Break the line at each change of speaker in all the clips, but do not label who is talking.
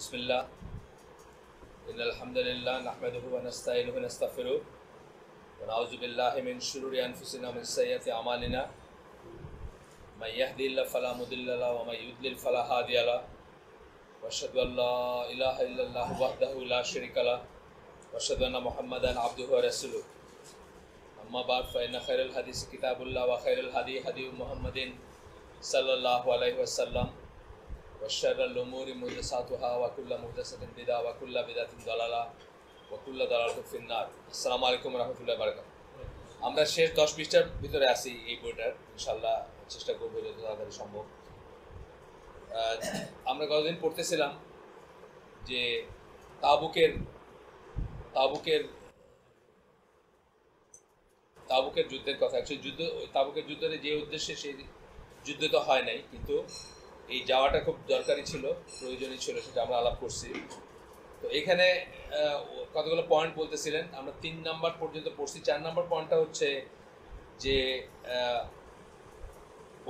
बिस्मिल्लाह इन्नल हम्दुलिल्लाह नहमदुहु व नस्तईनुहु व नस्तगफिरुहु व नऊज़ु बिल्लाहि मिन शुरूरि अनफुसिना व मिन सय्यिआति अमालिना मन यहदिहिल्लाहु फला मुदिल्ल लहु व मन युद्लिल फला हादिय लहु व अशहदु अन ला इलाहा इल्लल्लाहु वहदहु ला शरीका लहु व अशहदु अन्न मुहम्मदन अब्दुहु व रसूलुहु अम्मा बाद फ़इन्न खैरल हदीस किताबुल्लाह व खैरल हदी हदी मुहम्मदिन सल्लल्लाहु अलैहि वसल्लम व शर्रल उमूरि मुहदसातुहा व कुल्लु मुहदसतिन बिदअ व कुल्लु बिदअतिन दलाला व कुल्लु दलालातिन फिन्नार। আসসালামু আলাইকুম ওয়া রাহমাতুল্লাহি ওয়া বারাকাতুহু। আমরা শেষ 10 পৃষ্ঠার ভিতরে আছি এই বইটার, ইনশাআল্লাহ চেষ্টা করব যত তাড়াতাড়ি সম্ভব। আমরা গতদিন পড়তেছিলাম যে তাবুকের যুদ্ধের কথা। অ্যাকচুয়ালি যুদ্ধ, তাবুকের যুদ্ধের যে উদ্দেশ্যে সেই যুদ্ধ তো হয় নাই, কিন্তু এই যাওয়াটা খুব দরকারি ছিল, প্রয়োজনীয় ছিল, সেটা আমরা আলাপ করছি। তো এখানে কতগুলো পয়েন্ট বলতেছিলেন, আমরা 3 নাম্বার পর্যন্ত পড়ছি। 4 নাম্বার পয়েন্টটা হচ্ছে যে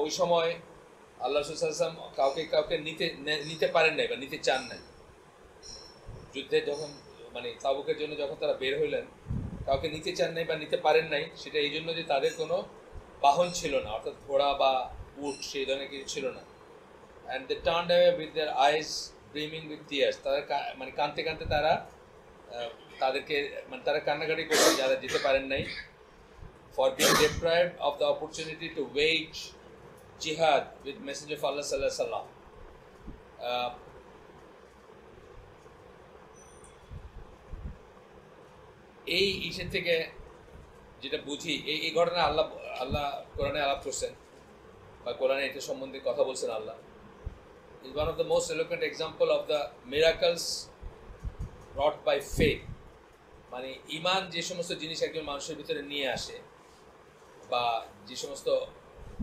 ওই সময় আল্লাহ রাসূল সাল্লাল্লাহু আলাইহি ওয়াসাল্লাম কাউকে নিতে পারেন নাই বা নিতে চান নাই। যুদ্ধে যখন মানে তাবুকের জন্য যখন তারা বের হইলেন, কাউকে নিতে চান নাই বা নিতে পারেন নাই, সেটা এই জন্য যে তাদের কোনো বাহন ছিল না, অর্থাৎ ঘোড়া বা উট সেই ধরনের কিছু ছিল না। and they turned away with their eyes brimming with tears. তারা মানে কাঁদতে কাঁদতে তারা তাদেরকে মানে তারা কান্নাকাটি করছে যারা যেতে পারেন নাই, for being deprived of the opportunity to wage jihad with Messenger of Allah sallallahu alaihi wasallam. এই ইসের থেকে যেটা বুঝি, এই ঘটনা আল্লাহ কোরআনে আলাপ করছেন বা কোরআনে এটা সম্বন্ধে কথা বলছেন। আল্লাহ is one of the most eloquent example of the miracles wrought by faith. মানে ঈমান যে সমস্ত জিনিস একজন মানুষের ভিতরে নিয়ে আসে, বা যে সমস্ত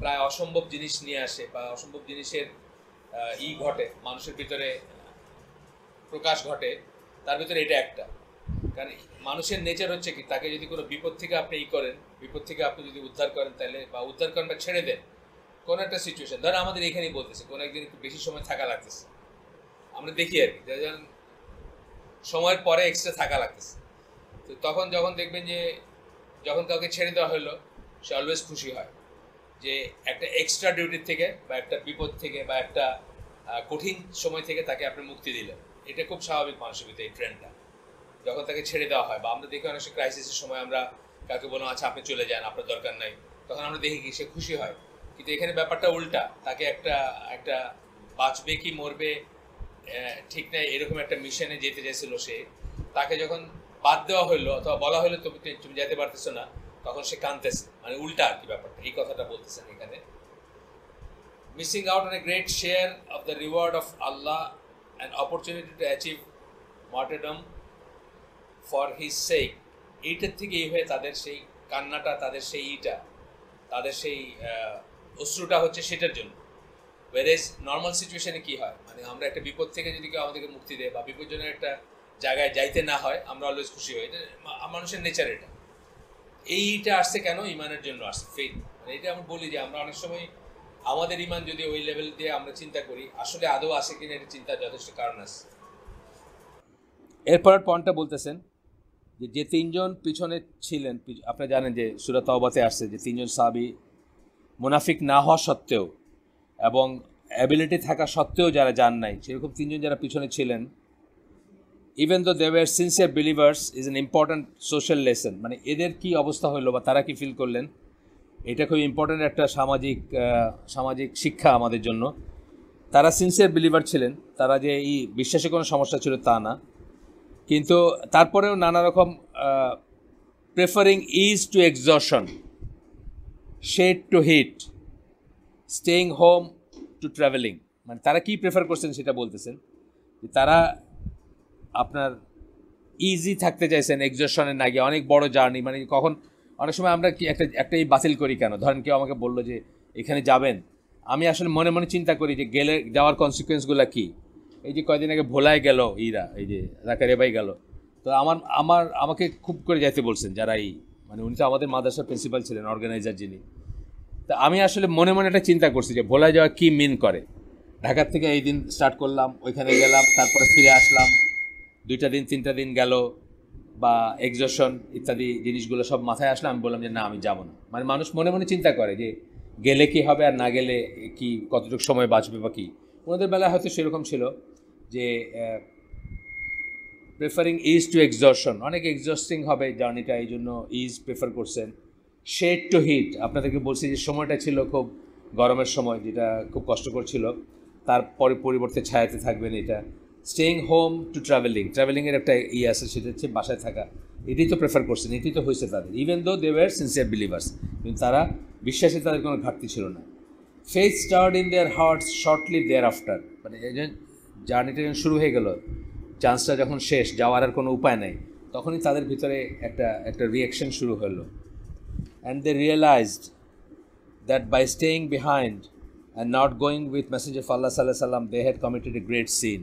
প্রায় অসম্ভব জিনিস নিয়ে আসে বা অসম্ভব জিনিসের ঘটে, মানুষের ভিতরে প্রকাশ ঘটে, তার ভিতরে এটা একটা। কারণ মানুষের নেচার হচ্ছে কি, তাকে যদি কোনো বিপদ থেকে আপনি করেন, বিপদ থেকে আপনি যদি উদ্ধার করেন, তাহলে বা উদ্ধার করেন বা ছেড়ে দেন কোনো একটা সিচুয়েশন, ধরেন আমাদের এখানেই বলতেছে কোনো একদিন একটু বেশি সময় থাকা লাগতেছে, আমরা দেখি আর কি, যেমন সময়ের পরে এক্সট্রা থাকা লাগতেছে। তো তখন যখন দেখবেন যে যখন কাউকে ছেড়ে দেওয়া হলো, সে অলওয়েজ খুশি হয় যে একটা এক্সট্রা ডিউটির থেকে বা একটা বিপদ থেকে বা একটা কঠিন সময় থেকে তাকে আপনি মুক্তি দিলেন। এটা খুব স্বাভাবিক মানুষের ভিতরে এই ট্রেন্ডটা। যখন তাকে ছেড়ে দেওয়া হয় বা আমরা দেখি অনেক ক্রাইসিসের সময় আমরা কাউকে বললাম আচ্ছা আপনি চলে যান, আপনার দরকার নাই, তখন আমরা দেখি কি সে খুশি হয়। কিন্তু এখানে ব্যাপারটা উল্টা, তাকে একটা বাঁচবে কি মরবে ঠিক নাই এরকম একটা মিশনে যেতে চাইছিল সে, তাকে যখন বাদ দেওয়া হইলো অথবা বলা হইলো তুমি যেতে পারতেছো না, তখন সে কাঁদতেছে। মানে উল্টা আর কি ব্যাপারটা, এই কথাটা বলতেছেন এখানে। Missing out on a great share of the reward of Allah and opportunity to achieve martyrdom for his sake, এইটার থেকে এই হয়ে তাদের সেই কান্নাটা, তাদের সেই তাদের সেই অশ্রুটা হচ্ছে সেটার জন্য। ওয়ারেজ নর্মাল সিচুয়েশনে কি হয়, মানে আমরা একটা বিপদ থেকে যদি কেউ আমাদেরকে মুক্তি দেয় বা বিপজ্জনক একটা জায়গায় যাইতে না হয়, আমরা অলওয়েজ খুশি হই। এটা মানুষের নেচার। এইটা আসছে কেন? ইমানের জন্য আসছে, ফেথ। মানে এটা আমরা বলি যে আমরা অনেক সময় আমাদের ইমান যদি ওই লেভেল দিয়ে আমরা চিন্তা করি, আসলে আদৌ আসে কিনা এটা চিন্তার যথেষ্ট কারণ আছে। এরপরের পয়েন্টটা বলতেছেন যে 3 জন পিছনে ছিলেন, আপনারা জানেন যে সূরা তাওবাতে আসছে যে 3 জন সাহাবী মুনাফিক না হওয়া সত্ত্বেও এবং অ্যাবিলিটি থাকা সত্ত্বেও যারা যান নাই, সেরকম 3 জন যারা পিছনে ছিলেন, even though they were sincere believers, is an important social lesson. মানে এদের কি অবস্থা হলো বা তারা কি ফিল করলেন, এটা খুব ইম্পর্ট্যান্ট একটা সামাজিক শিক্ষা আমাদের জন্য। তারা সিনসিয়ার বিলিভার ছিলেন, তারা যে এই বিশ্বাসে কোনো সমস্যা ছিল তা না, কিন্তু তারপরেও নানা রকম preferring ease to exertion, shade to heat, staying home to travelling. মানে তারা কি প্রেফার করছেন সেটা বলতেছেন, যে তারা আপনার ইজি থাকতে চাইছেন, এক্সজশনে না গিয়ে অনেক বড় জার্নি। মানে কখন অনেক সময় আমরা কি একটাই বাতিল করি কেন, ধরেন কেউ আমাকে বললো যে এখানে যাবেন, আমি আসলে মনে মনে চিন্তা করি যে যাওয়ার কনসিকুয়েন্সগুলো কী। এই যে কয়দিন আগে ভোলায় গেল এই যে জাকারিয়া ভাই গেল, তো আমাকে খুব করে যাইতে বলছেন যারা মানে উনি তো আমাদের মাদ্রাসার প্রিন্সিপাল ছিলেন, অর্গানাইজার যিনি। তা আমি আসলে মনে মনে একটা চিন্তা করছি যে ভোলায় যাওয়া কী মিন করে। ঢাকার থেকে এই দিন স্টার্ট করলাম, ওইখানে গেলাম, তারপরে ফিরে আসলাম, 2টা দিন 3টা দিন গেল, বা এক্সজশন ইত্যাদি জিনিসগুলো সব মাথায় আসলে আমি বললাম যে না, আমি যাব না। মানে মানুষ মনে মনে চিন্তা করে যে গেলে কি হবে আর না গেলে কি, কতটুকু সময় বাঁচবে বা কী। ওনাদের বেলায় হয়তো সেরকম ছিল যে প্রেফারিং ইজ টু এক্সজশন, অনেক এক্সজস্টিং হবে জার্নিটা, এই জন্য ইজ প্রেফার করছেন। শেড টু হিট, আপনাদেরকে বলছি যে সময়টা ছিল খুব গরমের সময়, যেটা খুব কষ্টকর ছিল, তারপরে পরিবর্তে ছায়াতে থাকবেন এটা। স্টেইং হোম টু ট্রাভেলিংয়ের একটা আছে, সেটা হচ্ছে বাসায় থাকা। এটাই তো প্রেফার করছেন, এটাই তো হয়েছে তাদের, even though they were sincere believers, কিন্তু তারা বিশ্বাসে তাদের কোনো ঘাটতি ছিল না। Faith stirred in their hearts shortly thereafter, মানে জার্নিটা যখন শুরু হয়ে গেল, চান্সটা যখন শেষ, যাওয়ার আর কোনো উপায় নেই, তখনই তাদের ভিতরে একটা রিয়াকশন শুরু হলো। And they realised that by staying behind and not going with messenger of Allah সাল্লাল্লাহু আলাইহি ওয়াসাল্লাম they had committed a great sin.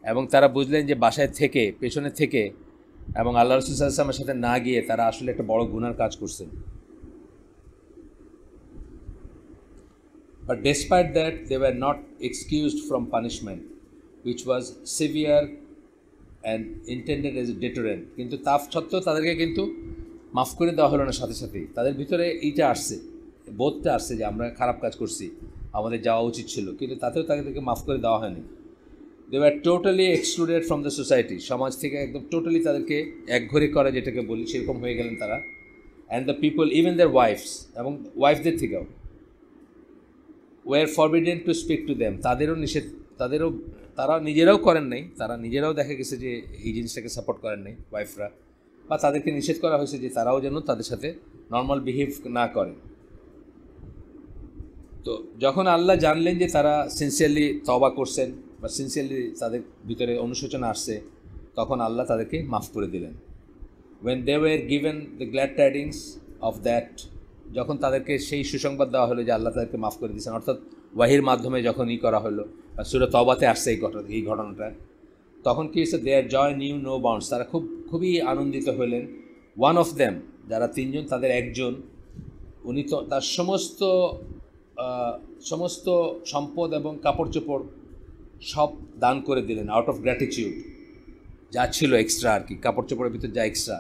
এবং তারা বুঝলেন যে বাসায় থেকে, পেছনে থেকে এবং আল্লাহ রাসূল সাল্লাল্লাহু আলাইহি ওয়াসাল্লামের সাথে না গিয়ে তারা আসলে একটা বড় গুনার কাজ করছেন। But despite that, they were not excused from punishment, which was severe and intended as a deterrent. কিন্তু তা সত্ত্বেও তাদেরকে কিন্তু মাফ করে দেওয়া হলো না সাথে সাথেই। তাদের ভিতরে এইটা আসছে, বোধটা আসছে যে আমরা খারাপ কাজ করছি, আমাদের যাওয়া উচিত ছিল, কিন্তু তাতেও তাদেরকে মাফ করে দেওয়া হয়নি। They were totally excluded from the society, সমাজ থেকে একদম টোটালি তাদেরকে একঘরে করা যেটাকে বলি, সেরকম হয়ে গেলেন তারা। And the people, even their wives, এবং ওয়াইফদের থেকেও, were forbidden to speak to them, তারা নিজেরাও করেন নাই, তারা নিজেরাও দেখা গেছে যে এই জিনিসটাকে সাপোর্ট করেন নাই ওয়াইফরা, বা তাদেরকে নিষেধ করা হয়েছে যে তারাও যেন তাদের সাথে নর্মাল বিহেভ না করে। তো যখন আল্লাহ জানলেন যে তারা সিনসিয়ারলি তওবা করছেন বা সিনসিয়ারলি তাদের ভিতরে অনুশোচনা আসছে, তখন আল্লাহ তাদেরকে মাফ করে দিলেন। When they were given the glad tidings of that, যখন তাদেরকে সেই সুসংবাদ দেওয়া হলো যে আল্লাহ তাদেরকে মাফ করে দিয়েছেন, অর্থাৎ ওয়াহির মাধ্যমে যখন করা হলো, সূরা তওবাতে আসছে এই ঘটনাটা, তখন কি হয়েছে, দেয়ার জয় নিউ নো বাউন্ডস, তারা খুবই আনন্দিত হলেন। ওয়ান অফ দেম, যারা তিনজন, তাদের একজন, উনি তো তার সমস্ত সম্পদ এবং কাপড় চোপড় সব দান করে দিলেন আউট অফ গ্র্যাটিটিউড। যা ছিল এক্সট্রা আর কি, কাপড় চোপড়ের ভিতর যা এক্সট্রা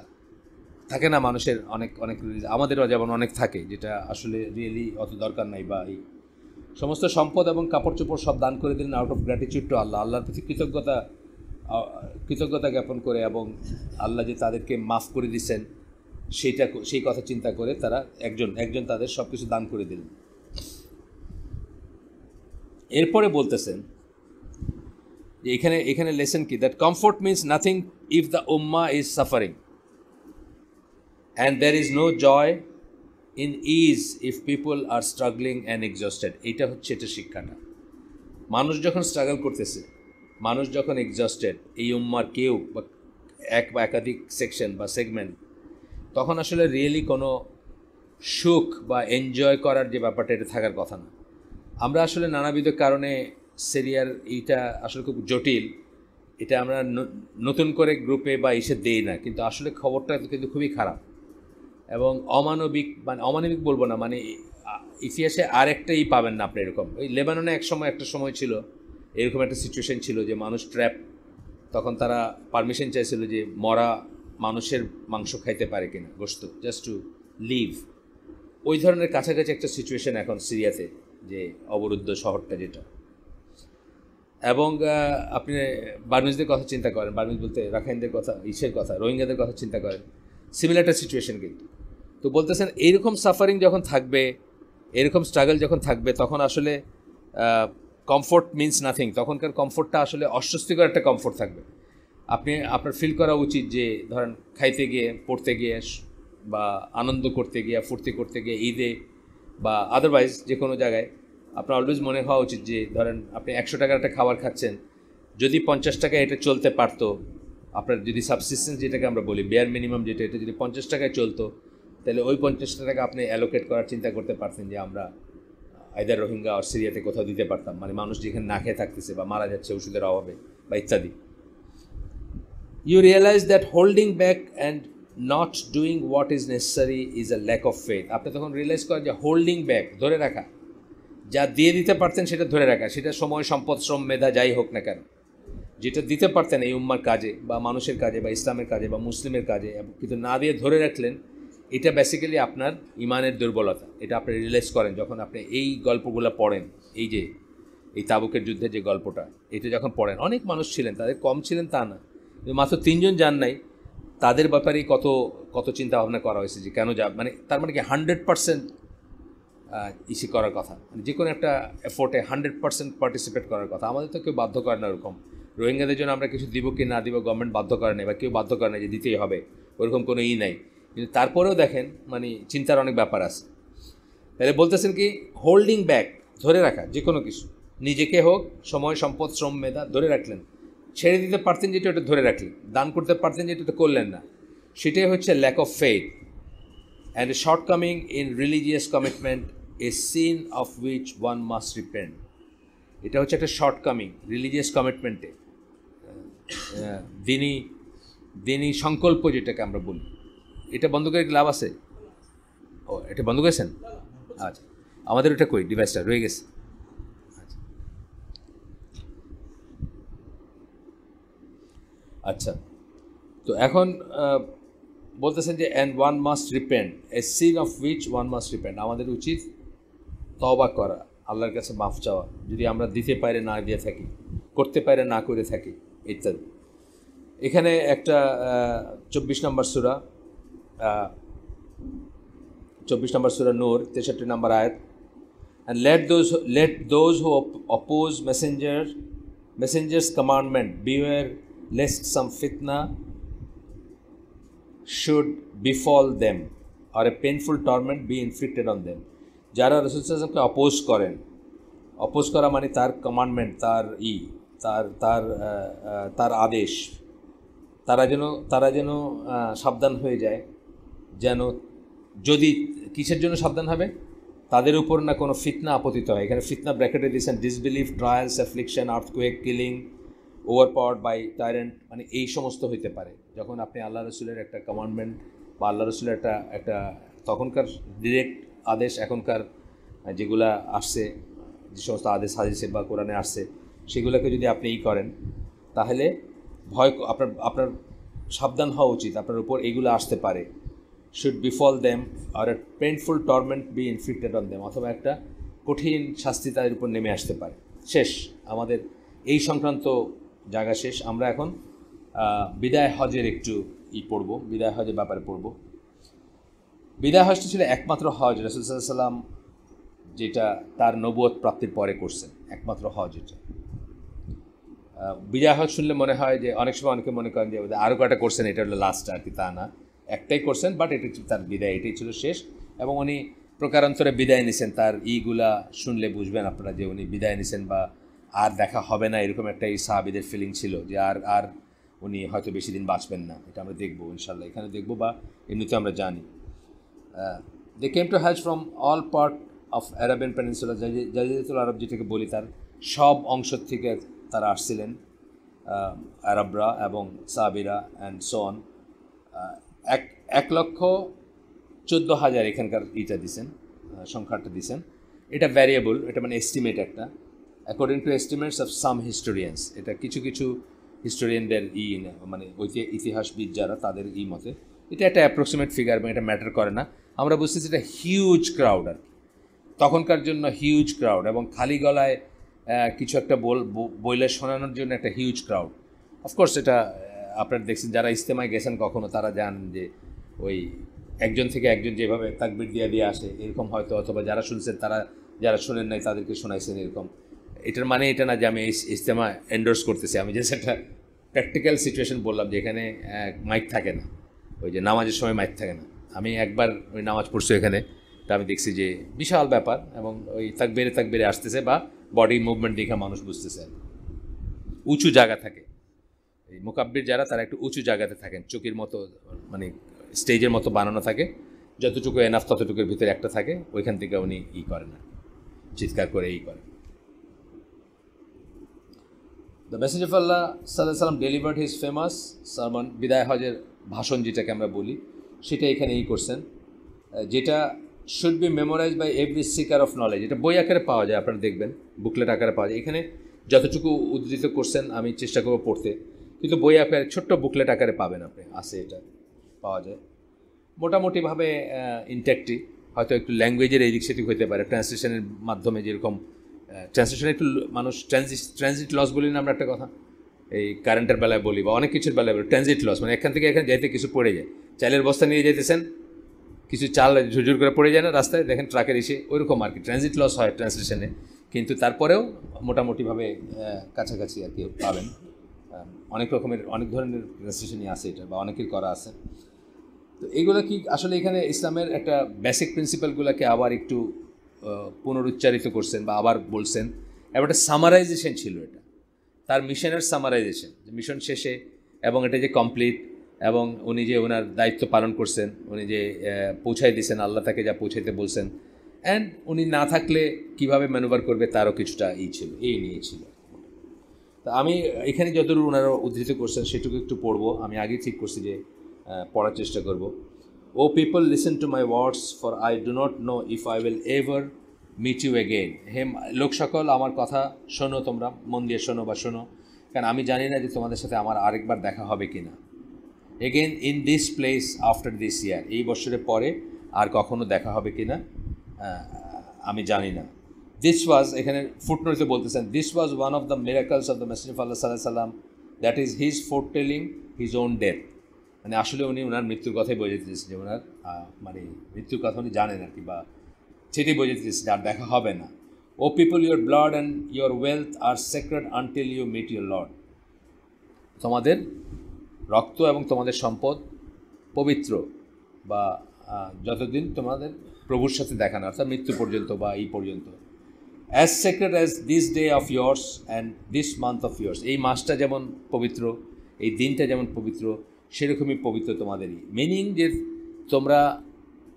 থাকে না মানুষের, অনেক আমাদেরও যেমন অনেক থাকে, যেটা আসলে রিয়েলি অত দরকার নাই, বা এই সমস্ত সম্পদ এবং কাপড় চোপড় সব দান করে দিলেন আউট অফ গ্র্যাটিটিউড টু আল্লাহ, আল্লাহর প্রতি কৃতজ্ঞতা জ্ঞাপন করে, এবং আল্লাহ যে তাদেরকে মাফ করে দিয়েছেন সেই কথা চিন্তা করে তারা একজন তাদের সব কিছু দান করে দিলেন। এরপরে বলতেছেন যে এখানে লেসন কি, that comfort means nothing if the উম্মাহ is suffering and there is no joy in ease if people are struggling and exhausted. এইটা হচ্ছে এটা শিক্ষাটা। মানুষ যখন স্ট্রাগল করতেছে, মানুষ যখন এক্সস্টেড, এই উম্মার কেউ বা একাধিক সেকশন বা সেগমেন্ট, তখন আসলে রিয়েলি কোনো সুখ বা এনজয় করার যে ব্যাপারটা, এটা থাকার কথা না। আমরা আসলে নানাবিধ কারণে সিরিয়ার এইটা আসলে খুব জটিল, এটা আমরা নতুন করে গ্রুপে বা এসে দেই না, কিন্তু আসলে খবরটা কিন্তু খুবই খারাপ এবং অমানবিক, মানে অমানবিক বলবো না, মানে ইতিহাসে আরেকটাই পাবেন না আপনি এরকম। ওই লেবাননে একটা সময় ছিল এরকম একটা সিচুয়েশন ছিল যে মানুষ ট্র্যাপ, তখন তারা পারমিশন চাইছিল যে মরা মানুষের মাংস খাইতে পারে কিনা, গোশত, জাস্ট টু লিভ। ওই ধরনের কাছাকাছি একটা সিচুয়েশন এখন সিরিয়াতে, যে অবরুদ্ধ শহরটা যেটা। এবং আপনি বার্মিজদের কথা চিন্তা করেন, বার্মিজ বলতে রাখাইনদের কথা, কথা, রোহিঙ্গাদের কথা চিন্তা করেন, সিমিলার একটা সিচুয়েশন কিন্তু। তো বলতেছেন এইরকম সাফারিং যখন থাকবে, এরকম স্ট্রাগল যখন থাকবে, তখন আসলে কমফোর্ট মিনস নাথিং, তখনকার কমফোর্টটা আসলে অস্বস্তিকর একটা কমফোর্ট থাকবে। আপনার ফিল করা উচিত যে ধরেন খাইতে গিয়ে, পড়তে গিয়ে, বা আনন্দ করতে গিয়ে, ফুর্তি করতে গিয়ে, ঈদে বা আদারওয়াইজ যে কোনো জায়গায় আপনার অলওয়েজ মনে হওয়া উচিত যে ধরেন আপনি 100 টাকার একটা খাবার খাচ্ছেন, যদি 50 টাকায় এটা চলতে পারতো, আপনার যদি সাবসিস্টেন্স যেটাকে আমরা বলি, বেয়ার মিনিমাম যেটা, এটা যদি 50 টাকায় চলতো, তাহলে ওই 50 টাকা আপনি অ্যালোকেট করার চিন্তা করতে পারতেন যে আমরা আইদার রোহিঙ্গা আর সিরিয়াতে কোথাও দিতে পারতাম, মানে মানুষ যেখানে না খেয়ে থাকতেছে বা মারা যাচ্ছে ওষুধের অভাবে বা ইত্যাদি। You realise that holding back and not doing what is necessary is a lack of faith. আপনি তখন রিয়েলাইজ করেন যে হোল্ডিং ব্যাক, ধরে রাখা, যা দিয়ে দিতে পারতেন সেটা ধরে রাখা, সেটা সময়, সম্পদ, শ্রম, মেধা যাই হোক না কেন, যেটা দিতে পারতেন এই উম্মার কাজে বা মানুষের কাজে বা ইসলামের কাজে বা মুসলিমের কাজে, কিন্তু না দিয়ে ধরে রাখলেন, এটা বেসিক্যালি আপনার ইমানের দুর্বলতা। এটা আপনি রিয়েলাইজ করেন যখন আপনি এই গল্পগুলো পড়েন। এই তাবুকের যুদ্ধের যে গল্পটা, এটা যখন পড়েন, অনেক মানুষ ছিলেন, তাদের কম ছিলেন তা না, মাত্র 3 জন যান নাই, তাদের ব্যাপারেই কত চিন্তা ভাবনা করা হয়েছে যে কেন মানে তার মানে কি 100% ইসি করার কথা, মানে যে কোনো একটা এফোর্টে 100% পার্টিসিপেট করার কথা। আমাদের তো কেউ বাধ্য করে না ওরকম। রোহিঙ্গাদের জন্য আমরা কিছু দিব কি না দিব গভর্নমেন্ট বাধ্য করে না, বা কেউ বাধ্য করে না যে দিতেই হবে, ওরকম কোনো নাই। কিন্তু তারপরেও দেখেন মানে চিন্তার অনেক ব্যাপার আছে। তাহলে বলতেছেন কি হোল্ডিং ব্যাক, ধরে রাখা যে কোনো কিছু, নিজেকে হোক, সময়, সম্পদ, শ্রম, মেধা ধরে রাখলেন। ছেড়ে দিতে পারতেন যেটা, ওটা ধরে রাখলেন। দান করতে পারতেন যেটা, ওটা করলেন না। সেটাই হচ্ছে lack of faith and a shortcoming in religious commitment, a sin of which one must repent. এটা হচ্ছে একটা শর্টকামিং রিলিজিয়াস কমিটমেন্টে, দিনই সংকল্প যেটাকে আমরা বলি। এটা বন্ধ করে লাভ আছে? ও, এটা বন্ধ করেছেন? আচ্ছা, আমাদের ওটা কই, ডিভাইসটা রয়ে গেছে। আচ্ছা, তো এখন বলতেছেন যে and one must repent, a sin of which one must repent. আমাদের উচিত তওবা করা, আল্লাহর কাছে মাফ চাওয়া, যদি আমরা দিতে পারে না দিয়ে থাকি, করতে পারে না করে থাকি, ইত্যাদি। এখানে একটা 24 নম্বর সূরা, 24 নম্বর সূরা নূর 63 নম্বর আয়াত, and let those who oppose messengers commandment beware lest some fitna should befall them or a painful torment be inflicted on them. যারা রাসূল সাল্লাল্লাহু আলাইহি ওয়াসাল্লামকে অপোজ করা মানে তার কমান্ডমেন্ট, তার আদেশ, তারা যেন সাবধান হয়ে যায়, যেন যদি কিসের জন্য সাবধান হবে, তাদের উপর না কোনো ফিতনা আপতিত হয়। এখানে ফিতনা ব্র্যাকেটে দিয়েছেন disbelieve, trials, affliction, earthquake, killing, overpowered by tyrant, মানে এই সমস্ত হইতে পারে যখন আপনি আল্লাহ রসুলের একটা কমান্ডমেন্ট বা আল্লাহ রসুলের একটা তখনকার ডিরেক্ট আদেশ, এখনকার যেগুলা আসছে, যে সমস্ত আদেশ হাদিসে বা কোরআনে আসছে, সেগুলোকে যদি আপনি করেন, তাহলে আপনার সাবধান হওয়া উচিত, আপনার উপর এইগুলো আসতে পারে। should befall them or a painful torment be inflicted on them, অথবা একটা কঠিন শাস্তি তাদের উপর নেমে আসতে পারে। শেষ, আমাদের এই সংক্রান্ত জায়গা শেষ। আমরা এখন বিদায় হজের একটু পড়ব, বিদায় হজের ব্যাপারে পড়ব। বিদায় হজটা ছিল একমাত্র হজ রাসূল সাল্লাল্লাহু আলাইহি ওয়াসাল্লাম যেটা তার নবুয়ত প্রাপ্তির পরে করছেন, একমাত্র হজ এটা। বিদায় হজ শুনলে মনে হয় যে অনেক সময় অনেকে মনে করেন যে আরও কয়টা করছেন, এটা হলো লাস্ট আর কি, তা না, একটাই করছেন, বাট এটা তার বিদায়, এটাই ছিল শেষ। এবং উনি প্রকারান্তরে বিদায় নিছেন, তার ইগুলা শুনলে বুঝবেন আপনারা যে উনি বিদায় নিছেন বা আর দেখা হবে না, এরকম একটা এই সাহাবীদের ফিলিং ছিল যে আর উনি হয়তো বেশি দিন বাঁচবেন না। এটা আমরা দেখবো ইনশাল্লাহ, এখানে দেখবো, বা এমনিতে আমরা জানি। দে কেম টু হজ from all part of Arabian peninsula, জাজিরাতুল আরব যেটাকে বলি, তার সব অংশ থেকে তারা আসছিলেন, আরবরা এবং সাহাবীরা অ্যান্ড সো অন। 1,14,000 এখানকার দিছেন, সংখ্যাটা দিছেন। এটা ভ্যারিয়েবল, এটা মানে এস্টিমেট একটা, according to estimates of some historians. এটা কিছু হিস্টোরিয়ানদের মানে ইতিহাসবিদ যারা, তাদের মতে এটা একটা অ্যাপ্রক্সিমেট ফিগার, এবং এটা ম্যাটার করে না। আমরা বুঝতেছি এটা হিউজ ক্রাউড আর কি, তখনকার জন্য হিউজ ক্রাউড, এবং খালি গলায় কিছু একটা বইলে শোনানোর জন্য একটা হিউজ ক্রাউড। অফকোর্স এটা আপনারা দেখছেন, যারা ইজতেমায় গেছেন কখনো, তারা জানেন যে ওই একজন থেকে একজন যেভাবে তাকবীর দিয়ে আসে, এরকম হয়তো, অথবা যারা শুনছেন তারা, যারা শোনেন নাই তাদেরকে শোনাইছেন এরকম। এটার মানে এটা না যে আমি ইজতেমা এন্ডোর্স করতেছি, আমি জাস্ট একটা প্র্যাকটিক্যাল সিচুয়েশন বললাম যে এখানে মাইক থাকে না, ওই যে নামাজের সময় মাইক থাকে না। আমি একবার ওই নামাজ পড়ছি এখানে, তা আমি দেখছি যে বিশাল ব্যাপার, এবং ওই তাকবীরে আসতেছে, বা বডি মুভমেন্ট দেখে মানুষ বুঝতেছে। উঁচু জায়গা থাকে, এই মুকাব্বির যারা, তারা একটু উঁচু জায়গাতে থাকেন, চকির মতো, মানে স্টেজের মতো বানানো থাকে, যতটুকু এনাফ ততটুকুর ভিতরে একটা থাকে, ওইখান থেকে উনি করেন না, চিৎকার করে করেন। দ্য মেসেজ অফ আল্লাহ সাল্লাল্লাহু আলাইহি ওয়াসাল্লাম ডেলিভার্ড হিজ ফেমাস সারমন, বিদায় হজের ভাষণ যেটাকে আমরা বলি, সেটা এখানে করছেন, যেটা should be memorise by every seeker of knowledge. এটা বই আকারে পাওয়া যায়, আপনারা দেখবেন বুকলেট আকারে পাওয়া যায়। এখানে যতটুকু উদ্ধৃত করছেন আমি চেষ্টা করবো পড়তে, কিন্তু বই আকারে ছোট্ট বুকলেট আকারে পাবেন আপনি, আছে এটা পাওয়া যায়। মোটামুটিভাবে ইনট্যাক্টই, হয়তো একটু ল্যাঙ্গুয়েজের এই দিক সেদিক হতে পারে, ট্রান্সলেশনের মাধ্যমে যেরকম ট্রান্সলেশনে একটু মানুষ ট্রানজিট লস বলি না আমরা একটা কথা, এই কারেন্টের বেলায় বলি বা অনেক কিছুর বেলায় বলি ট্রানজিট লস, মানে এখান থেকে এখানে যাইতে কিছু পড়ে যায়। চালের বস্তা নিয়ে যেতেছেন, কিছু চাল ঝুরঝুর করে পড়ে যায় না রাস্তায়, দেখেন ট্রাকের এসে, ওইরকম আর কি ট্রানজিট লস হয় ট্রান্সলেশনে, কিন্তু তারপরেও মোটামুটিভাবে কাছাকাছি আর কি পাবেন। অনেক রকমের অনেক ধরনের ট্রান্সলেশনই আছে এটা, বা অনেকের করা আছে। তো এইগুলো কি আসলে এখানে ইসলামের একটা বেসিক প্রিন্সিপালগুলোকে আবার একটু পুনরুচ্চারিত করছেন বা আবার বলছেন, এবং একটা সামারাইজেশন ছিল এটা, তার মিশনের সামারাইজেশন, মিশন শেষে এবং এটা যে কমপ্লিট, এবং উনি যে ওনার দায়িত্ব পালন করছেন, উনি যে পৌঁছাই দিয়েছেন, আল্লাহ তাকে যা পৌঁছাইতে বলছেন, অ্যান্ড উনি না থাকলে কিভাবে ম্যানুভার করবে তারও কিছুটা ছিল, এই নিয়েছিল। তা আমি এখানে যতটুকু ওনারা উদ্ধৃত করছেন সেটুকু একটু পড়বো। আমি আগেই ঠিক করছি যে পড়ার চেষ্টা করব। O people listen to my words, for I do not know if I will ever meet you again. হে লোক সকল, আমার কথা শোনো, তোমরা মন দিয়ে শোনো বা শোনো, কারণ আমি জানি না যে তোমাদের সাথে আমার আরেকবার দেখা হবে কি না। Again in this place after this ইয়ার, এই বছরের পরে আর কখনো দেখা হবে কি না আমি জানি না। দিস ওয়াজ, এখানে ফুটনোটে বলতেছেন, this was one of the miracles of the messenger of Allah সাল্লাল্লাহু আলাইহি সাল্লাম, that is his foretelling his own death. মানে আসলে উনি ওনার মৃত্যুর কথাই বোঝাতে চেয়েছেন, যে ওনার মানে মৃত্যুর কথা উনি জানেন আর কি, বা সেটাই বোঝাতে চেয়েছেন আর দেখা হবে না। O people, your blood and your wealth are sacred until you meet your lord. তোমাদের রক্ত এবং তোমাদের সম্পদ পবিত্র, বা যতদিন তোমাদের প্রভুর সাথে দেখা না, অর্থাৎ মৃত্যু পর্যন্ত বা এই পর্যন্ত। As sacred as this day of years and this month of years, এই মাসটা যেমন পবিত্র, এই দিনটা যেমন পবিত্র, সেরকমই পবিত্র তোমাদেরই। মিনিং যে তোমরা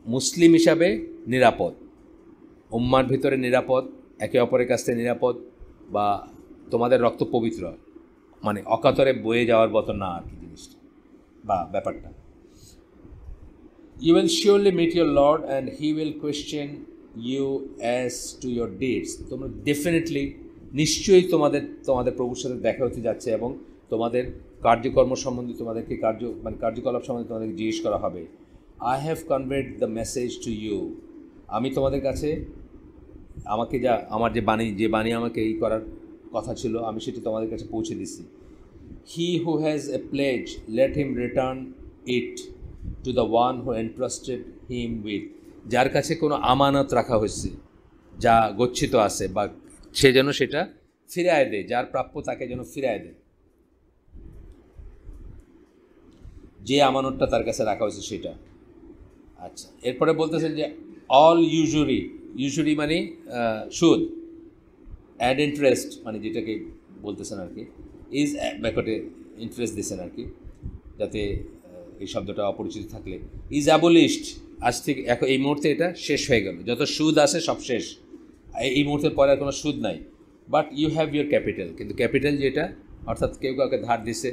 মুসলিম হিসাবে নিরাপদ, উম্মার ভিতরে নিরাপদ, একে অপরের কাছ থেকে নিরাপদ, বা তোমাদের রক্ত পবিত্র, মানে অকাতরে বয়ে যাওয়ার মতো না আর কি জিনিসটা বা ব্যাপারটা। You will surely meet your lord and he will question you as to your deeds. তোমরা ডেফিনেটলি, নিশ্চয়ই তোমাদের প্রভুর সাথে দেখা হতে যাচ্ছে, এবং তোমাদের কার্যকর্ম সম্বন্ধে তোমাদেরকে কার্যকলাপ সম্বন্ধে তোমাদেরকে জিজ্ঞেস করা হবে। I have conveyed the message to you. আমি তোমাদের কাছে আমার যে বাণী আমাকে এই করার কথা ছিল, আমি সেটি তোমাদের কাছে পৌঁছে দিচ্ছি। He who has a pledge, let him return it to the one who entrusted him with. যার কাছে কোনো আমানত রাখা হয়েছে, যা গচ্ছিত আছে, বা সে যেন সেটা ফিরায় দেয়, যার প্রাপ্য তাকে যেন ফিরায় দেয়, যে আমানতটা তার কাছে রাখা হয়েছে সেটা। আচ্ছা, এরপরে বলতেছেন যে অল ইউজুরি মানে সুদ, অ্যাড ইন্টারেস্ট মানে যেটাকে বলতেছেন আর কি, ইজ ব্যাকটে ইন্টারেস্ট দিয়েছেন আর কি, যাতে এই শব্দটা অপরিচিত থাকলে, ইজ অ্যাবলিশড, আজ থেকে এখন এই মুহূর্তে এটা শেষ হয়ে গেল, যত সুদ আছে সব শেষ, এই মুহূর্তের পরে আর কোনো সুদ নাই। But you have your capital, কিন্তু ক্যাপিটাল যেটা, অর্থাৎ কেউ কাউকে ধার দিছে,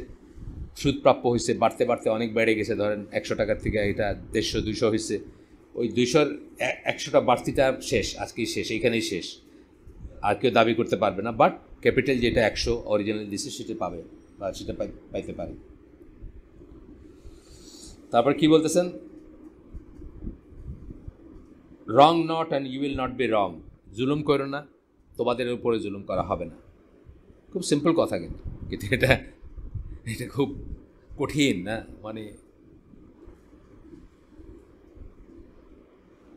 সুদ প্রাপ্য হয়েছে, বাড়তে বাড়তে অনেক বেড়ে গেছে, ধরেন 100 টাকার থেকে এটা 150-200 হয়েছে, ওই 200-র 100টা বাড়তিটা শেষ, আজকেই শেষ, এইখানেই শেষ, আর কেউ দাবি করতে পারবে না। বাট ক্যাপিটাল যেটা 100 অরিজিনাল দিছে সেটা পাবে, বা সেটা পাইতে পারে। তারপর কি বলতেছেন, wrong not and you will not be wrong. জুলুম করো না, তোমাদের উপরে জুলুম করা হবে না। খুব সিম্পল কথা, কিন্তু এটা খুব কঠিন না, মানে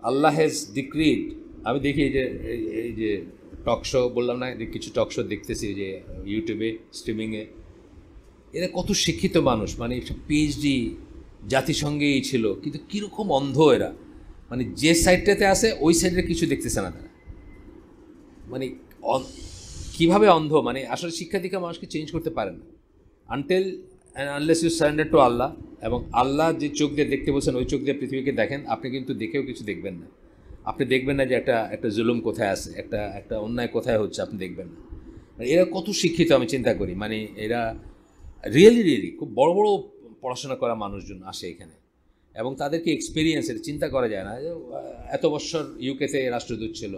আল্লাহ হ্যাজ ডিক্রিড। আমি দেখি এই যে টক শো বললাম না, যে কিছু টক শো দেখতেছি যে ইউটিউবে স্ট্রিমিংয়ে, এরা কত শিক্ষিত মানুষ, মানে পিএইচডি, জাতিসংঘেই ছিল, কিন্তু কীরকম অন্ধ এরা, মানে যে সাইডটাতে আছে ওই সাইডে কিছু দেখতেছে না তারা, মানে কীভাবে অন্ধ, মানে আসলে শিক্ষা দীক্ষা মানুষকে চেঞ্জ করতে পারে না until and unless you surrender to Allah. এবং আল্লাহ যে চোখ দিয়ে দেখতে বলছেন ওই চোখ দিয়ে পৃথিবীকে দেখেন, আপনি কিন্তু দেখেও কিছু দেখবেন না। আপনি দেখবেন না যে একটা জুলুম কোথায় আছে, একটা অন্যায় কোথায় হচ্ছে, আপনি দেখবেন না। এরা কত শিক্ষিত আমি চিন্তা করি, মানে এরা রিয়েলি খুব বড় বড় পড়াশোনা করা মানুষজন আসে এখানে, এবং তাদেরকে এক্সপিরিয়েন্সের চিন্তা করা যায় না যে এত বছর ইউকেতে রাষ্ট্রদূত ছিল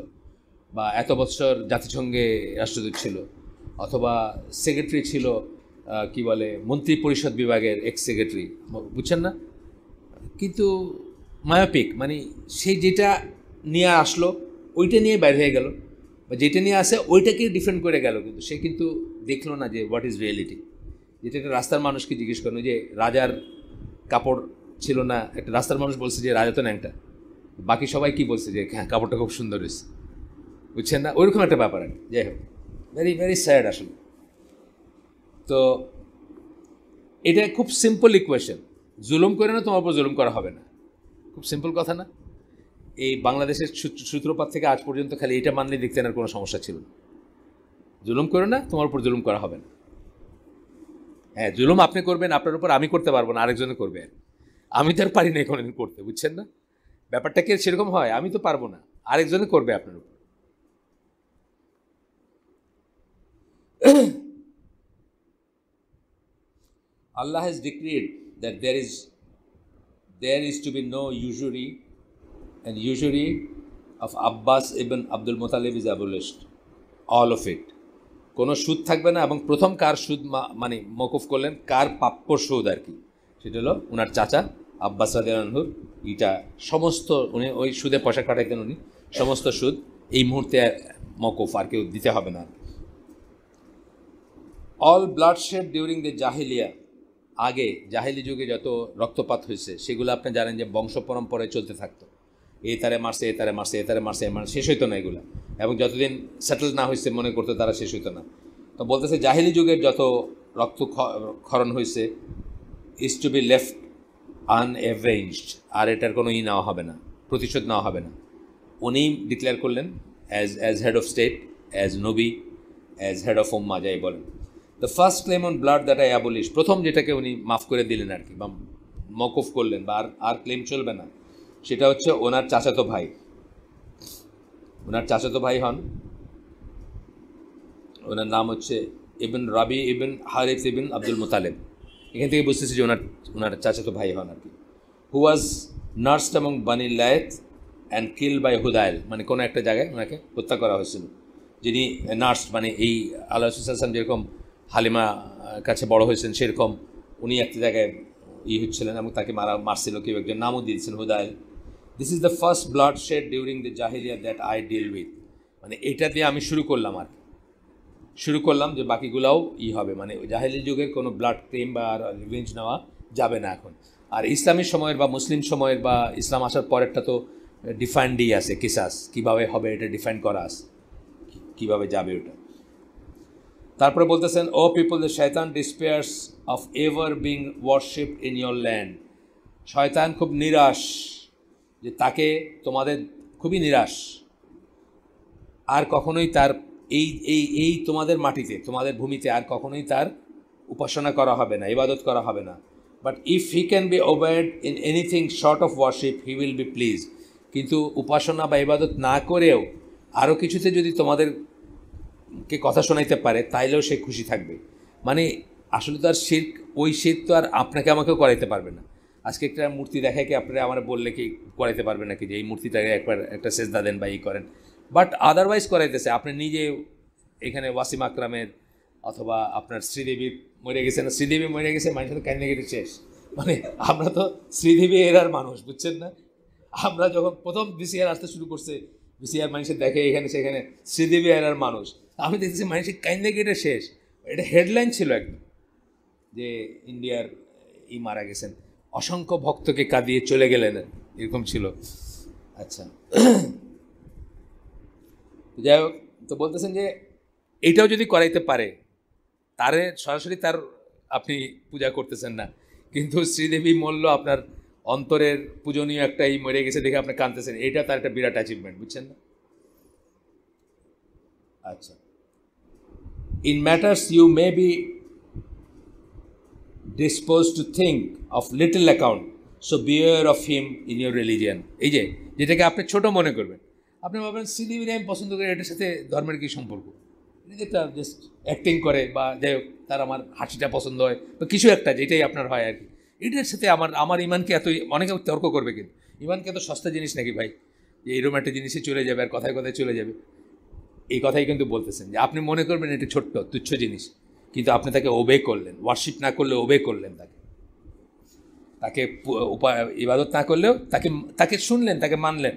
বা এত বছর জাতিসংঘে রাষ্ট্রদূত ছিল অথবা সেক্রেটারি ছিল কি বলে মন্ত্রী পরিষদ বিভাগের এক্স সেক্রেটারি, বুঝছেন না? কিন্তু মায়োপিক, মানে সে যেটা নিয়ে আসলো ওইটা নিয়ে বাইর হয়ে গেল, বা যেটা নিয়ে আসে ওইটাকে ডিফেন্ড করে গেল, কিন্তু সে কিন্তু দেখলো না যে হোয়াট ইজ রিয়েলিটি। যেটা একটা রাস্তার মানুষকে জিজ্ঞেস করলো যে রাজার কাপড় ছিল না, একটা রাস্তার মানুষ বলছে যে রাজা তো ন্যাংটা, বাকি সবাই কি বলছে যে হ্যাঁ কাপড়টা খুব সুন্দর হয়েছে, বুঝছেন না? ওইরকম একটা ব্যাপার আর যাই হোক, ভেরি ভেরি স্যাড আসলে। তো এটা খুব সিম্পল ইকুয়েশন, জুলুম করে না তোমার উপর জুলুম করা হবে না, খুব সিম্পল কথা না? এই বাংলাদেশের সূত্রপাত থেকে আজ পর্যন্ত খালি এটা মানলে দেখতেন আর কোনো সমস্যা ছিল না, জুলুম করে না তোমার উপর জুলুম করা হবে না। হ্যাঁ, জুলুম আপনি করবেন, আপনার উপর আমি করতে পারবো না, আরেকজনে করবে, আমি তো আর পারি না কোনোদিন করতে, বুঝছেন না? ব্যাপারটা কি সেরকম হয়? আমি তো পারবো না, আরেকজনে করবে আপনার উপর। Allah has decreed that there is to be no usury, and usury of Abbas ibn Abdul Muttalib is abolished, all of it. কোনো সুদ থাকবে না, এবং প্রথম কার সুদ মানে মকুফ করলেন, কার প্রাপ্য সুদ আর কি, সেটা হলো ওনার চাচা আব্বাস রাদিয়াল্লাহু আনহুর। এটা সমস্ত উনি ওই সুদে পয়সা কাটাইতেন, উনি সমস্ত সুদ এই মুহূর্তে মকুফ, আর কেউ দিতে হবে না। অল ব্লাডশেড ডিউরিং দ্য জাহিলিয়া, আগে জাহিলি যুগে যত রক্তপাত হয়েছে সেগুলো আপনি জানেন যে বংশ পরম্পরায় চলতে থাকতো, এ তারে মারছে, এ তারে মারছে, এ তারে মারছে, শেষ হইতো না এগুলো, এবং যতদিন সেটেল না হয়েছে মনে করতো তারা শেষ হইতো না। তো বলতেছে জাহিলি যুগের যত রক্ত ক্ষরণ হয়েছে ইজ টু বি লেফট আনএভেঞ্জড, আর এটার কোনো নেওয়া হবে না, প্রতিশোধ নেওয়া হবে না। উনি ডিক্লেয়ার করলেন as head of state, as নবী, অ্যাজ হেড অফ উম্মা, যাই বলেন। The first claim on blood that I abolish, প্রথম যেটাকে উনি মাফ করে দিলেন আর কি, বা মকুফ করলেন, বা আর ক্লেম চলবে না, সেটা হচ্ছে ওনার চাচাতো ভাই। ওনার চাচাতো ভাই হন, ওনার নাম হচ্ছে ইবন রাবি ইবন হারিস ইবন আব্দুল মুতালেব। এখান থেকে বুঝতেছি যে ওনার চাচাতো ভাই হন আর কি। হু ওয়াজ নার্সড অ্যামং বানি লায়েত অ্যান্ড কিল বাই হুদাইল, মানে কোনো একটা জায়গায় ওনাকে হত্যা করা হয়েছিল। যিনি নার্স, মানে এই আল্লাহ রাসূল যেরকম হালিমা কাছে বড় হয়েছেন সেরকম উনি একটা জায়গায় হচ্ছিলেন, এবং তাকে মারছিল কেউ একজন, নামও দিয়েছেন Hudail. This is the first blood shed during the জাহিলিয়া দ্যাট আই ডিল উইথ, মানে এটা দিয়ে আমি শুরু করলাম যে বাকিগুলাও হবে, মানে জাহিলি যুগের কোনো ব্লাড ক্লেম বা রিভেঞ্জ নেওয়া যাবে না এখন। আর ইসলামী সময়ের বা মুসলিম সময়ের বা ইসলাম আসার পরেরটা তো ডিফাইন্ডই আছে, কিসাস কীভাবে হবে এটা ডিফাইন করা আছে, কীভাবে যাবে ওটা। তারপরে বলতেছেন, ও পিপল, দ্য শয়তান despairs of ever being worshipped in your land, শয়তান খুব নিরাশ যে তাকে তোমাদের খুবই নিরাশ, আর কখনোই তার এই তোমাদের মাটিতে, তোমাদের ভূমিতে আর কখনোই তার উপাসনা করা হবে না, ইবাদত করা হবে না। But if he can be obeyed in anything short of warship he will be please, কিন্তু উপাসনা বা ইবাদত না করেও আরও কিছুতে যদি তোমাদেরকে কথা শোনাইতে পারে তাইলেও সে খুশি থাকবে। মানে আসলে তো আর শিরক, ওই শিরক তো আর আপনাকে আমাকেও করাইতে পারবে না। আজকে একটা মূর্তি দেখায় কি আপনারা আমার বললে কি করাইতে পারবে নাকি যে এই মূর্তিটাকে একবার একটা সেজদা দেন বা ই করেন, বাট আদারওয়াইজ করাইতেছে। আপনি নিজে এখানে ওয়াসিম আকরামের অথবা আপনার শ্রীদেবী মরে গেছে না, শ্রীদেবী মরে গেছে, মানুষের কান্না কেটে শেষ। মানে আমরা তো শ্রীদেবী এরার মানুষ, বুঝছেন না? আমরা যখন প্রথম বিসিআর আসতে শুরু করছে, বিসিআর মানুষের দেখে এখানে সেখানে শ্রীদেবী এরার মানুষ, আমি দেখতেছি মানুষের কান্না কেটে শেষ। এটা হেডলাইন ছিল একদম যে ইন্ডিয়ার মারা গেছেন, অসংখ্য ভক্তকে কাঁদিয়ে চলে গেলেন, এরকম ছিল। আচ্ছা, যাই হোক, তো বলতেছেন যে এইটাও যদি করাইতে পারে, তারে সরাসরি তার আপনি পূজা করতেছেন না, কিন্তু শ্রীদেবী মল্ল আপনার অন্তরের পূজনীয় একটা মরে গেছে দেখে আপনি কাঁদতেছেন, এটা তার একটা বিরাট অ্যাচিভমেন্ট, বুঝছেন না? আচ্ছা, in matters you may be disposed to think of little account, so beware of him in your religion. এই যেটাকে আপনি ছোট মনে করবেন, আপনি ভাববেন শ্রীদেবীর আমি পছন্দ করি, এটার সাথে ধর্মের কী সম্পর্ক, এটা জাস্ট অ্যাক্টিং করে, বা যাই হোক তার আমার হাসিটা পছন্দ হয় বা কিছু একটা, যেটাই আপনার হয় আর কি, এটার সাথে আমার ইমানকে এত, অনেকে তর্ক করবে কিন্তু ইমানকে এত সস্তা জিনিস নাকি ভাই, যে এরকম একটা জিনিসে চলে যাবে আর কথায় কথায় চলে যাবে। এই কথাই কিন্তু বলতেছেন যে আপনি মনে করবেন এটা ছোট্ট তুচ্ছ জিনিস, কিন্তু আপনি তাকে ওবে করলেন, ওয়ার্শিপ না করলে ওবে করলেন, তাকে ইবাদত না করলেও তাকে শুনলেন, তাকে মানলেন।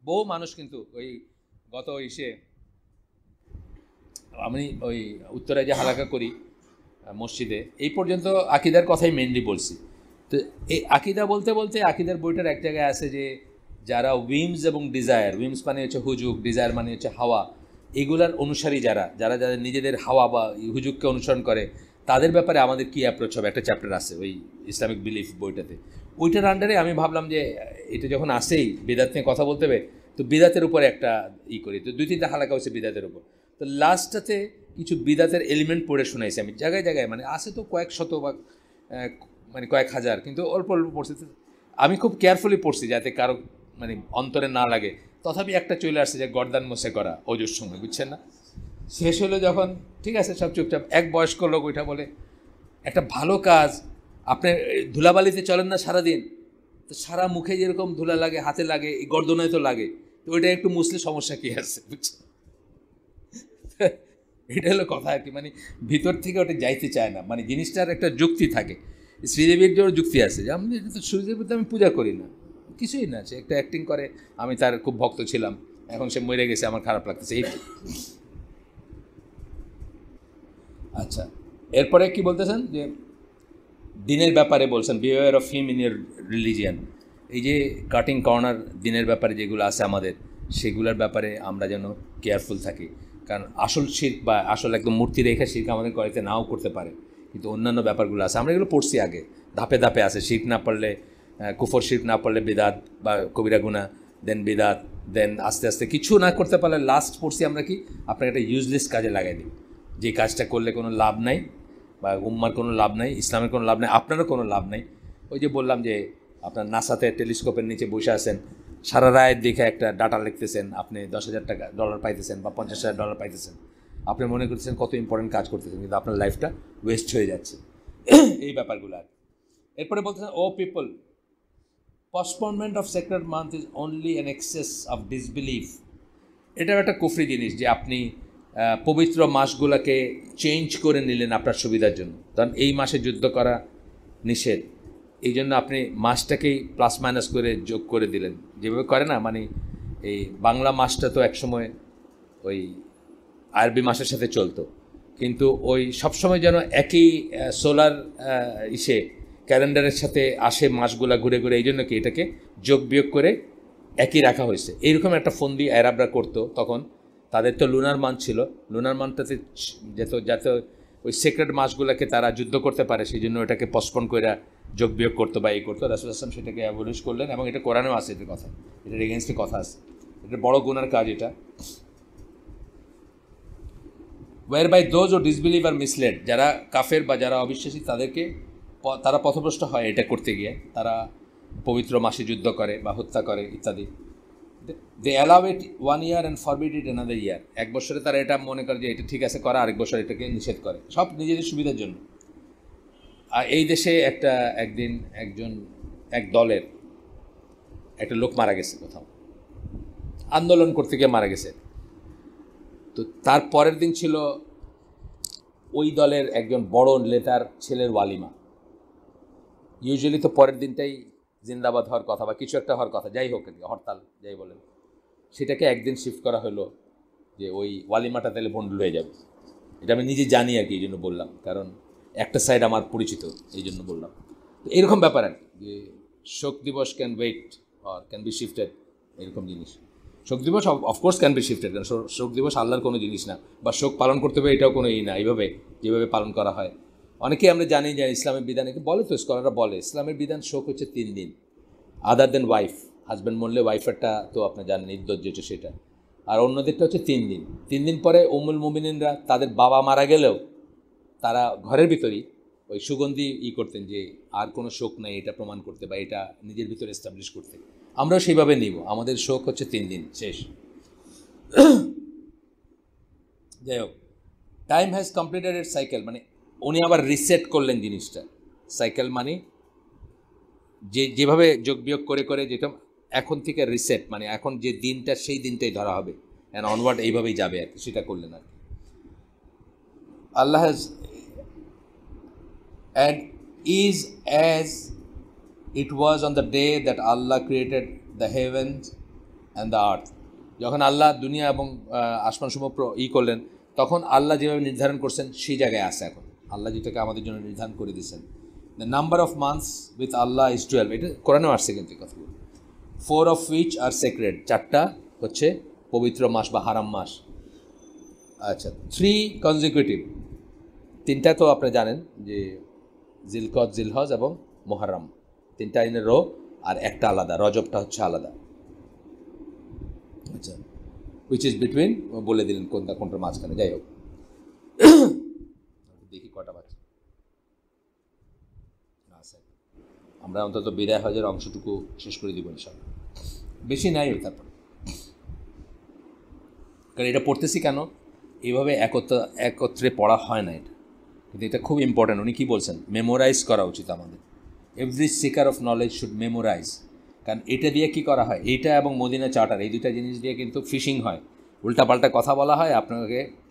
বহু মানুষ কিন্তু ওই গত আমি ওই উত্তরায় যে হালাকা করি মসজিদে, এই পর্যন্ত আকিদার কথাই মেনলি বলছি। তো এই আকিদা বলতে বলতে আকিদার বইটার এক জায়গায় আছে যে যারা উইমস এবং ডিজায়ার, উইমস মানে হচ্ছে হুজুক, ডিজায়ার মানে হচ্ছে হাওয়া, এগুলার অনুসারী যারা যাদের নিজেদের হাওয়া বা হুজুককে অনুসরণ করে, তাদের ব্যাপারে আমাদের কী অ্যাপ্রোচ হবে, একটা চ্যাপ্টার আছে ওই ইসলামিক বিলিফ বইটাতে। ওইটার আন্ডারে আমি ভাবলাম যে এটা যখন আসেই বেদাত নিয়ে কথা বলতে হবে, তো বিদাতের উপরে একটা করি। তো 2-3টা হালাকা হচ্ছে বিদাতের উপর। তো লাস্টটাতে কিছু বিদাতের এলিমেন্ট পড়ে শোনাইছি আমি জায়গায় জায়গায়, মানে আছে তো কয়েক শত বা মানে কয়েক হাজার, কিন্তু অল্প অল্প পড়ছি। আমি খুব কেয়ারফুলি পড়ছি যাতে কারো মানে অন্তরে না লাগে। তথাপি একটা চলে আসছে যে গর্দান মোছে করা অজুর সময়, বুঝছেন না? শেষ হলো যখন, ঠিক আছে সব চুপচাপ, এক বয়স্ক লোক ওইটা বলে একটা ভালো কাজ, আপনি ধুলাবালিতে চলেন না সারাদিন, তো সারা মুখে যেরকম ধুলা লাগে, হাতে লাগে, এই গর্দনায় তো লাগে, তো ওইটা একটু মুছলে সমস্যা কী আছে, বুঝছেন? এটা হলো কথা আর কি, মানে ভিতর থেকে ওটা যাইতে চায় না, মানে জিনিসটার একটা যুক্তি থাকে। শ্রীদেবীর জন্য যুক্তি আছে যে আমি তো শ্রীদেবীতে আমি পূজা করি না, কিছুই না, সে একটা অ্যাক্টিং করে, আমি তার খুব ভক্ত ছিলাম, এখন সে মরে গেছে, আমার খারাপ লাগতেছে, এই। আচ্ছা, এরপরে কি বলতেছেন যে দিনের ব্যাপারে বলছেন, behaviour of him in year religion. এই যে কাটিং কর্নার দিনের ব্যাপারে যেগুলো আছে আমাদের, সেগুলোর ব্যাপারে আমরা যেন কেয়ারফুল থাকি, কারণ আসল শিরক বা আসল একদম মূর্তি রেখে শিরক আমাদের করাইতে নাও করতে পারে, কিন্তু অন্যান্য ব্যাপারগুলো আছে, আমরা এগুলো পড়ছি আগে, ধাপে ধাপে আছে। শিরক না পড়লে কুফর, শিরক না পড়লে বিদাত বা কবিরা গুনাহ, দেন বিদাত, দেন আস্তে আস্তে কিছু না করতে পারলে লাস্ট পড়ছি আমরা কি, আপনাকে একটা ইউজলেস কাজে লাগাই দিই, যে কাজটা করলে কোনো লাভ নাই, বা উম্মার কোনো লাভ নাই, ইসলামের কোনো লাভ নাই, আপনারও কোনো লাভ নাই। ওই যে বললাম যে আপনার নাসাতে টেলিস্কোপের নিচে বসে আছেন, সারা রায়ের দেখে একটা ডাটা লিখতেছেন, আপনি $10,000 পাইতেছেন বা $50,000 পাইতেছেন, আপনি মনে করতেছেন কত ইম্পর্টেন্ট কাজ করতেছেন, কিন্তু আপনার লাইফটা ওয়েস্ট হয়ে যাচ্ছে। এই ব্যাপারগুলো আর এরপরে বলতেছেন, ও people, postponement of sacred month is only an excess of disbelief. এটাও একটা কুফরি জিনিস যে আপনি পবিত্র মাসগুলোকে চেঞ্জ করে নিলেন আপনার সুবিধার জন্য। কারণ এই মাসে যুদ্ধ করা নিষেধ, এই জন্য আপনি মাসটাকেই প্লাস মাইনাস করে যোগ করে দিলেন, যেভাবে করে না, মানে এই বাংলা মাসটা তো একসময় ওই আরবি মাসের সাথে চলতো, কিন্তু ওই সবসময় যেন একই সোলার ক্যালেন্ডারের সাথে আসে মাসগুলা ঘুরে ঘুরে, এই জন্য কি এটাকে যোগ বিয়োগ করে একই রাখা হয়েছে। এইরকম একটা ফন্দি আরবরা করতো তখন, তাদের তো লুনার মান ছিল, লুনার মানটাতে যাতে ওই সেক্রেট মাসগুলোকে তারা যুদ্ধ করতে পারে, সেই জন্য এটাকে পসপন করে যোগ বিয়োগ করতো বা এই করতো। রাসূল আসলাম সেটাকে অ্যাবলিশ করলেন, এবং এটা কোরআনেও আছে, এটার কথা, এটার এগেনস্টে কথা আছে, এটা বড় গুনার কাজ এটা। Were by those who disbelieve are misled, যারা কাফের বা যারা অবিশ্বাসী তারা পথভ্রষ্ট হয় এটা করতে গিয়ে, তারা পবিত্র মাসে যুদ্ধ করে বা হত্যা করে ইত্যাদি। They allow it 1 year and forbid it another year, এক বছরে তারা এটা মনে করে যে এটা ঠিক আছে করা, আরেক বছর এটাকে নিষেধ করে, সব নিজেদের সুবিধার জন্য। আর এই দেশে একদিন এক দলের একটা লোক মারা গেছে, কোথাও আন্দোলন করতে গিয়ে মারা গেছে। তো তার পরের দিন ছিল ওই দলের একজন বড় নেতার ছেলের ওয়ালিমা। ইউজুয়ালি তো পরের দিনটাই জিন্দাবাদ হওয়ার কথা বা কিছু একটা হওয়ার কথা, যাই হোক, হরতাল যাই বলেন, সেটাকে একদিন শিফট করা হলো যে ওই ওয়ালিমাটা তাহলে ভণ্ডুল হয়ে যাবে। এটা আমি নিজে জানি আর কি, এই জন্য বললাম, কারণ একটা সাইড আমার পরিচিত, এই জন্য বললাম। তো এরকম ব্যাপার আর কি, যে শোক দিবস can wait or can be shifted, এরকম জিনিস। শোক দিবস অফকোর্স ক্যান বি শিফটেড, কারণ শোক দিবস আল্লাহর কোনো জিনিস না, বা শোক পালন করতে হবে এটাও কোনো না, এইভাবে যেভাবে পালন করা হয়। অনেকেই আমরা জানি যে ইসলামের বিধানে বলে, তো স্কলাররা বলে ইসলামের বিধান শোক হচ্ছে 3 দিন, আদার দেন ওয়াইফ, হাজব্যান্ড মরলে ওয়াইফেরটা তো আপনি জানেন ইদ্যত যেটা সেটা, আর অন্যদেরটা হচ্ছে 3 দিন। 3 দিন পরে উম্মুল মুমিনিনরা তাদের বাবা মারা গেলেও তারা ঘরের ভিতরেই ওই সুগন্ধি করতেন, যে আর কোনো শোক নাই, এটা প্রমাণ করতে বা এটা নিজের ভিতরে এস্টাবলিশ করতে। আমরাও সেইভাবে নিব, আমাদের শোক হচ্ছে 3 দিন শেষ। যাই হোক, time has completed it's cycle, মানে উনি আবার রিসেট করলেন জিনিসটা, সাইকেল মানে যেভাবে যোগ বিয়োগ করে করে যেটা এখন থেকে রিসেট, মানে এখন যে দিনটা সেই দিনটাই ধরা হবে, অ্যান্ড অনওয়ার্ড এইভাবেই যাবে আর কি, সেটা করলেন আর কি। Allah has and is as it was on the day that Allah created the heavens and the earth. যখন আল্লাহ দুনিয়া এবং আসমানসমূহ করলেন, তখন আল্লাহ যেভাবে নির্ধারণ করছেন সেই জায়গায় আছে এখন। আল্লাহ যেটাকে আমাদের জন্য নির্ধারণ করে দিয়েছেন। The number of months with Allah is 12, এটা কোরআনেও আসছে কিন্তু কথাগুলো। 4 of which are sacred, 4টা হচ্ছে পবিত্র মাস বা হারাম মাস। আচ্ছা, 3 consecutive, 3টা তো আপনি জানেন যে জিলকদ, জিলহজ এবং মুহররম, 3টা ইন রো, আর একটা আলাদা, রজবটা হচ্ছে আলাদা। আচ্ছা, হুইচ ইজ বিটুইন, বলে দিলেন কোনটার মাঝখানে। যাই হোক, দেখি কটা বাজে। আমরা অন্তত বিদায় হজের অংশটুকু শেষ করে দিব ইনশাআল্লাহ, বেশি নাই তারপর। কারণ এটা পড়তেছি কেন, এইভাবে একত্রে পড়া হয় না এটা, কিন্তু এটা খুব ইম্পর্ট্যান্ট। উনি কী বলছেন, মেমোরাইজ করা উচিত আমাদের। Every seeker of knowledge should memorise. কারণ এটা দিয়ে কি করা হয়, এইটা এবং মদিনা চার্টার, এই দুইটা জিনিস দিয়ে কিন্তু ফিশিং হয়, উল্টাপাল্টা কথা বলা হয়,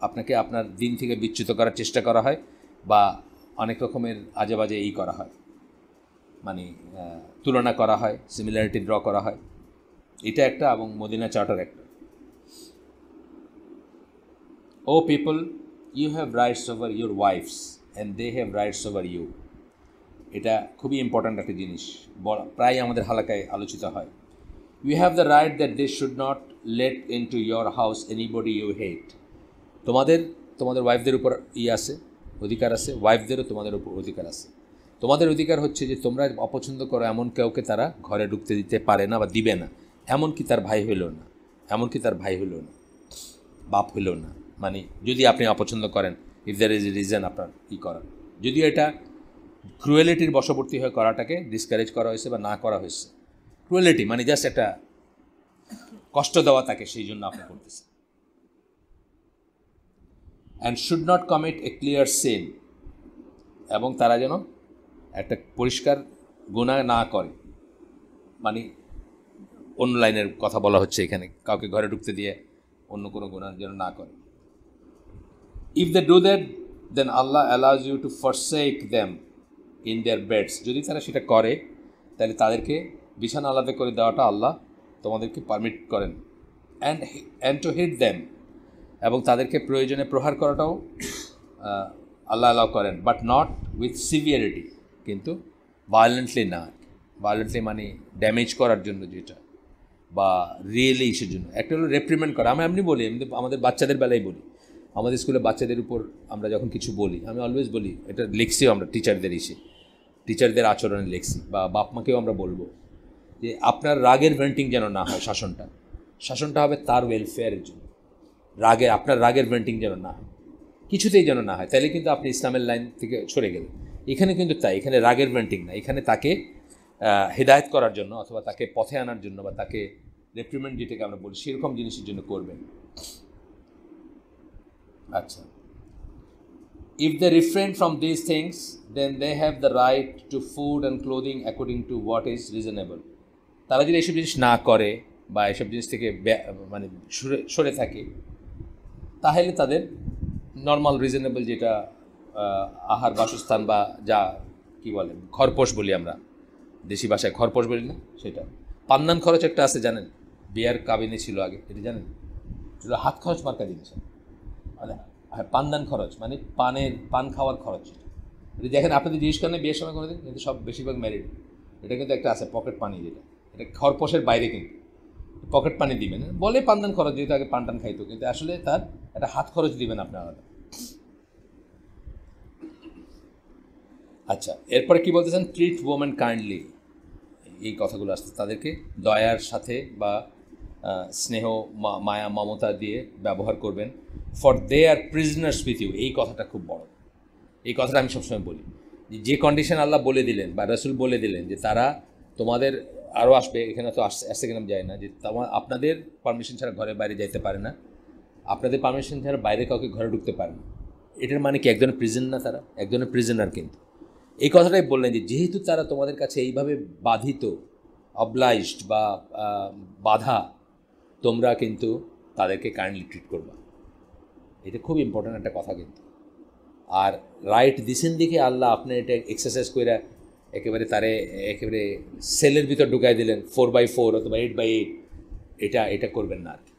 আপনাকে আপনার দিন থেকে বিচ্যুত করার চেষ্টা করা হয়, বা অনেক রকমের আজে বাজে করা হয়, মানে তুলনা করা হয়, সিমিলারিটি ড্র করা হয়। এটা একটা, এবং মদিনা চার্টার একটা। O people, you have rights over your wives and they have rights over you. এটা খুবই ইম্পর্ট্যান্ট একটা জিনিস, প্রায় আমাদের হালাকায় আলোচিত হয়। You have the right that they should not let in to your house anybody you hate. তোমাদের ওয়াইফদের উপর আছে, অধিকার আছে, ওয়াইফদেরও তোমাদের উপর অধিকার আছে। তোমাদের অধিকার হচ্ছে যে তোমরা অপছন্দ করো এমন কাউকে তারা ঘরে ঢুকতে দিতে পারে না বা দিবে না, এমনকি তার ভাই হইলেও না, বাপ হইলেও না। মানে যদি আপনি অপছন্দ করেন, if there is a reason আপনার করার, যদিও এটা ক্রুয়েলিটির বশবর্তী হয়ে করাটাকে ডিসকারেজ করা হয়েছে বা না করা হয়েছে। ক্রুয়েলিটি মানে জাস্ট একটা কষ্ট দেওয়া তাকে, সেই জন্য আপনি করতেছেন। And should not commit a clear sin, এবং তারা যেন একটা পরিষ্কার গুনাহ না করে, মানে অন্য লাইনের কথা বলা হচ্ছে এখানে, কাউকে ঘরে ঢুকতে দিয়ে অন্য কোনো গুনাহ যেন না করে। If they do that then Allah allows you to forsake them in their beds. যদি তারা সেটা করে, তাহলে তাদেরকে বিছানা আলাদা করে দেওয়াটা আল্লাহ তোমাদেরকে পারমিট করেন। অ্যান্ড টু হিট দেম, এবং তাদেরকে প্রয়োজনে প্রহার করাটাও আল্লাহ অ্যালাউ করেন, বাট নট উইথ সিভিয়ারিটি, কিন্তু ভায়োলেন্টলি না। ভায়োলেন্টলি মানে ড্যামেজ করার জন্য যেটা, বা রিয়েলি ইসের জন্য। একটা হলো রেপ্রিমেন্ট করা, আমি এমনি বলি, আমাদের বাচ্চাদের বেলায় বলি, আমাদের স্কুলে বাচ্চাদের উপর আমরা যখন কিছু বলি, আমি অলওয়েজ বলি, এটা লিখছিও আমরা টিচারদের আচরণে লিখছি, বা বাপ মাকেও আমরা বলবো যে আপনার রাগের ভেন্টিং যেন না হয়, শাসনটা হবে তার ওয়েলফেয়ারের জন্য। আপনার রাগের ভেন্টিং যেন না হয়, কিছুতেই যেন না হয়, তাহলে কিন্তু আপনি ইসলামের লাইন থেকে সরে গেলেন। এখানে কিন্তু তাই, এখানে রাগের ভেন্টিং না, এখানে তাকে হেদায়েত করার জন্য, অথবা তাকে পথে আনার জন্য, বা তাকে রেপ্রিমেন্ট যেটাকে আমরা বলি, সেরকম জিনিসের জন্য করবেন। আচ্ছা, if they refrain from this things then they have the right to food and clothing according to what is reasonable. তারা যদি এইসব জিনিস না করে, বা এসব জিনিস থেকে মানে সরে থাকে, তাহলে তাদের নর্মাল রিজনেবল যেটা আহার, বাসস্থান, বা যা কি বলে খরপোশ বলি আমরা, দেশি ভাষায় খরপোশ বলি না, সেটা। পান্নান খরচ একটা আছে জানেন, বিয়ার কাবিনে ছিল আগে, এটা জানেন, এটা হাত খরচ মার্কা জিনিস। মানে পান্নান খরচ মানে পান খাওয়ার খরচ। এটা দেখেন, আপনাদের জিনিস করেন বিয়ের সময় করে দিন, কিন্তু সব বেশিরভাগ ম্যারিড। এটা কিন্তু একটা আছে পকেট পানি, যেটা এটা খরপোশের বাইরে, কিন্তু পকেট পানি দিবেন বলে পান্নান খরচ, যেহেতু আগে পান টান খাইতো, কিন্তু আসলে তার একটা হাত খরচ দিবেন আপনারা। আচ্ছা, এরপরে কি বলতেছেন, ট্রিট ওমেন কাইন্ডলি, এই কথাগুলো আসছে, তাদেরকে দয়ার সাথে বা স্নেহ, মায়া, মমতা দিয়ে ব্যবহার করবেন। For they are prisoners with you, এই কথাটা খুব বড়। এই কথাটা আমি সবসময় বলি, যে কন্ডিশন আল্লাহ বলে দিলেন বা রাসূল বলে দিলেন যে তারা তোমাদের, আরও আসবে, এখানে তো আসছে কিনা যায় না, যে আপনাদের পারমিশন ছাড়া ঘরে বাইরে যাইতে পারে না, আপনাদের পারমিশন ছাড়া বাইরে কাউকে ঘরে ঢুকতে পারে না। এটার মানে কি একজনের প্রিজন না? তারা একজনের প্রিজনার, কিন্তু এই কথাটাই বললেন যে যেহেতু তারা তোমাদের কাছে এইভাবে বাধিত, অবলাইজড বা বাধা, তোমরা কিন্তু তাদেরকে কাইন্ডলি ট্রিট করবা। এটা খুব ইম্পর্ট্যান্ট একটা কথা কিন্তু। আর রাইট দিছেন দিকে আল্লাহ আপনি এটা এক্সারসাইজ করে একেবারে তারে একেবারে সেলের ভিতর ঢুকাই দিলেন 4x4 অথবা 8x8, এটা করবেন না আর কি।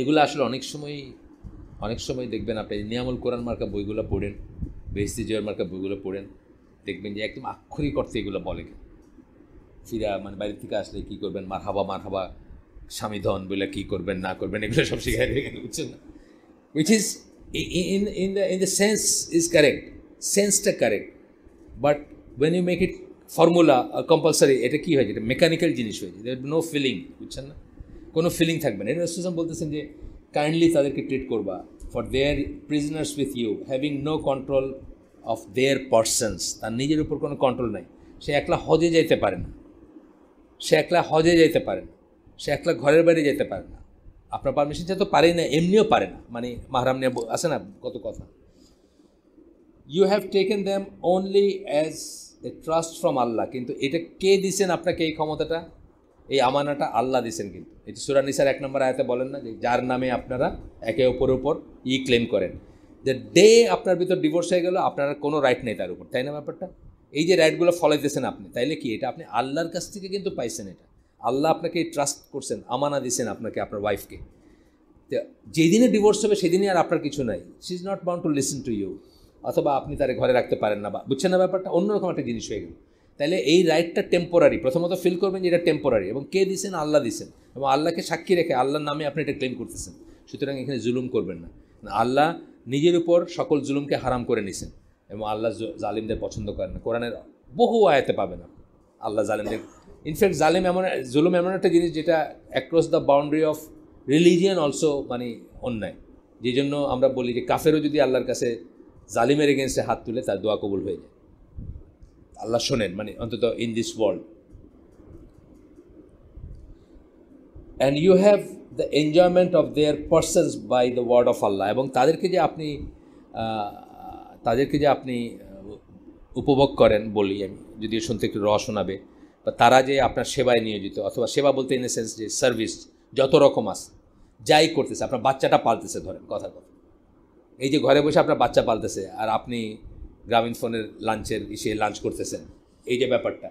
এগুলো আসলে অনেক সময় দেখবেন আপনি নিয়ামুল কোরআন মার্কা বইগুলো পড়েন, বেহেশতি জিয়ার মার্কা বইগুলো পড়েন, দেখবেন যে একদম আক্ষরিক অর্থে এগুলো বলে ফিরা মানে বাইরে থেকে আসলে কী করবেন, মারহাবা স্বামী ধন বলে কী করবেন না করবেন, এগুলো সব শিখাই রেখে বুঝছেন না, which is in the sense is correct, সেন্সটা correct, but when you make it formula compulsory, এটা কী হয়েছে, এটা মেকানিক্যাল জিনিস হয়েছে, there নো ফিলিং, বুঝছেন না, কোনো ফিলিং থাকবে না। এটা রাসূল বলতেছেন যে কাইন্ডলি তাদেরকে ট্রিট করবা, for they're prisoners with you having no control of their persons, তার নিজের উপর কোনো কন্ট্রোল নাই, সে একলা হজে যাইতে পারে না, সে একলা ঘরের বাইরে যেতে পারে না, আপনার পারমিশন চাই তো পারেই না, এমনিও পারে না, মানে মাহরাম নিয়ে আসে না কত কথা। You have taken them only as a trust from Allah, কিন্তু এটা কে দিছেন আপনাকে এই ক্ষমতাটা, এই আমানাটা আল্লাহ দিছেন। কিন্তু এটি সূরা নিসার 1 নম্বর আয়াতে বলেন না যে যার নামে আপনারা একে অপরের উপর ক্লেম করেন, যে ডে আপনার ভিতর ডিভোর্স হয়ে গেল আপনার কোনো রাইট নেই তার উপর, তাই না ব্যাপারটা? এই যে রাইটগুলো ফলাইতেছেন আপনি, তাইলে কি এটা আপনি আল্লাহর কাছ থেকে কিন্তু পাইছেন, এটা আল্লাহ আপনাকে ট্রাস্ট করছেন, আমানা দিয়েছেন আপনাকে, আপনার ওয়াইফকে। যেদিনে ডিভোর্স হবে সেদিনই আর আপনার কিছু নাই, she is not bound to listen to you, অথবা আপনি তারে ঘরে রাখতে পারেন না, বা বুঝছেন না ব্যাপারটা, অন্যরকম একটা জিনিস হয়ে গেল। তাহলে এই রাইটটা টেম্পোরারি, প্রথমত ফিল করবেন যে এটা টেম্পোরারি, এবং কে দিছেন? আল্লাহ দিছেন, এবং আল্লাহকে সাক্ষী রেখে আল্লাহর নামে আপনি এটা ক্লেম করতেছেন। সুতরাং এখানে জুলুম করবেন না, আল্লাহ নিজের উপর সকল জুলুমকে হারাম করে নিছেন, এবং আল্লাহ জালিমদের পছন্দ করেন না। কোরআনের বহু আয়াতে পাবেন আল্লাহ জালিমদের, ইনফ্যাক্ট জুলুম এমন একটা জিনিস যেটা across the boundary of religion also মানে অন্যায়, যেই জন্য আমরা বলি যে কাফেরও যদি আল্লাহর কাছে জালিমের এগেনস্টে হাত তুলে তার দোয়া কবুল হয়ে যায়, আল্লাহ শোনেন, মানে অন্তত in this world. And you have the enjoyment of their persons by the word of Allah, এবং তাদেরকে যে আপনি উপভোগ করেন, বলি আমি যদি শুনতে একটু শোনাবে, বা তারা যে আপনার সেবায় নিয়োজিত, অথবা সেবা বলতে ইন এ সেন্স যে সার্ভিস যত রকম আছে যাই করতেছে, আপনার বাচ্চাটা পালতেছে, ধরেন কথা, এই যে ঘরে বসে আপনার বাচ্চা পালতেছে আর আপনি গ্রামীণ ফোনের লাঞ্চ করতেছেন, এই যে ব্যাপারটা,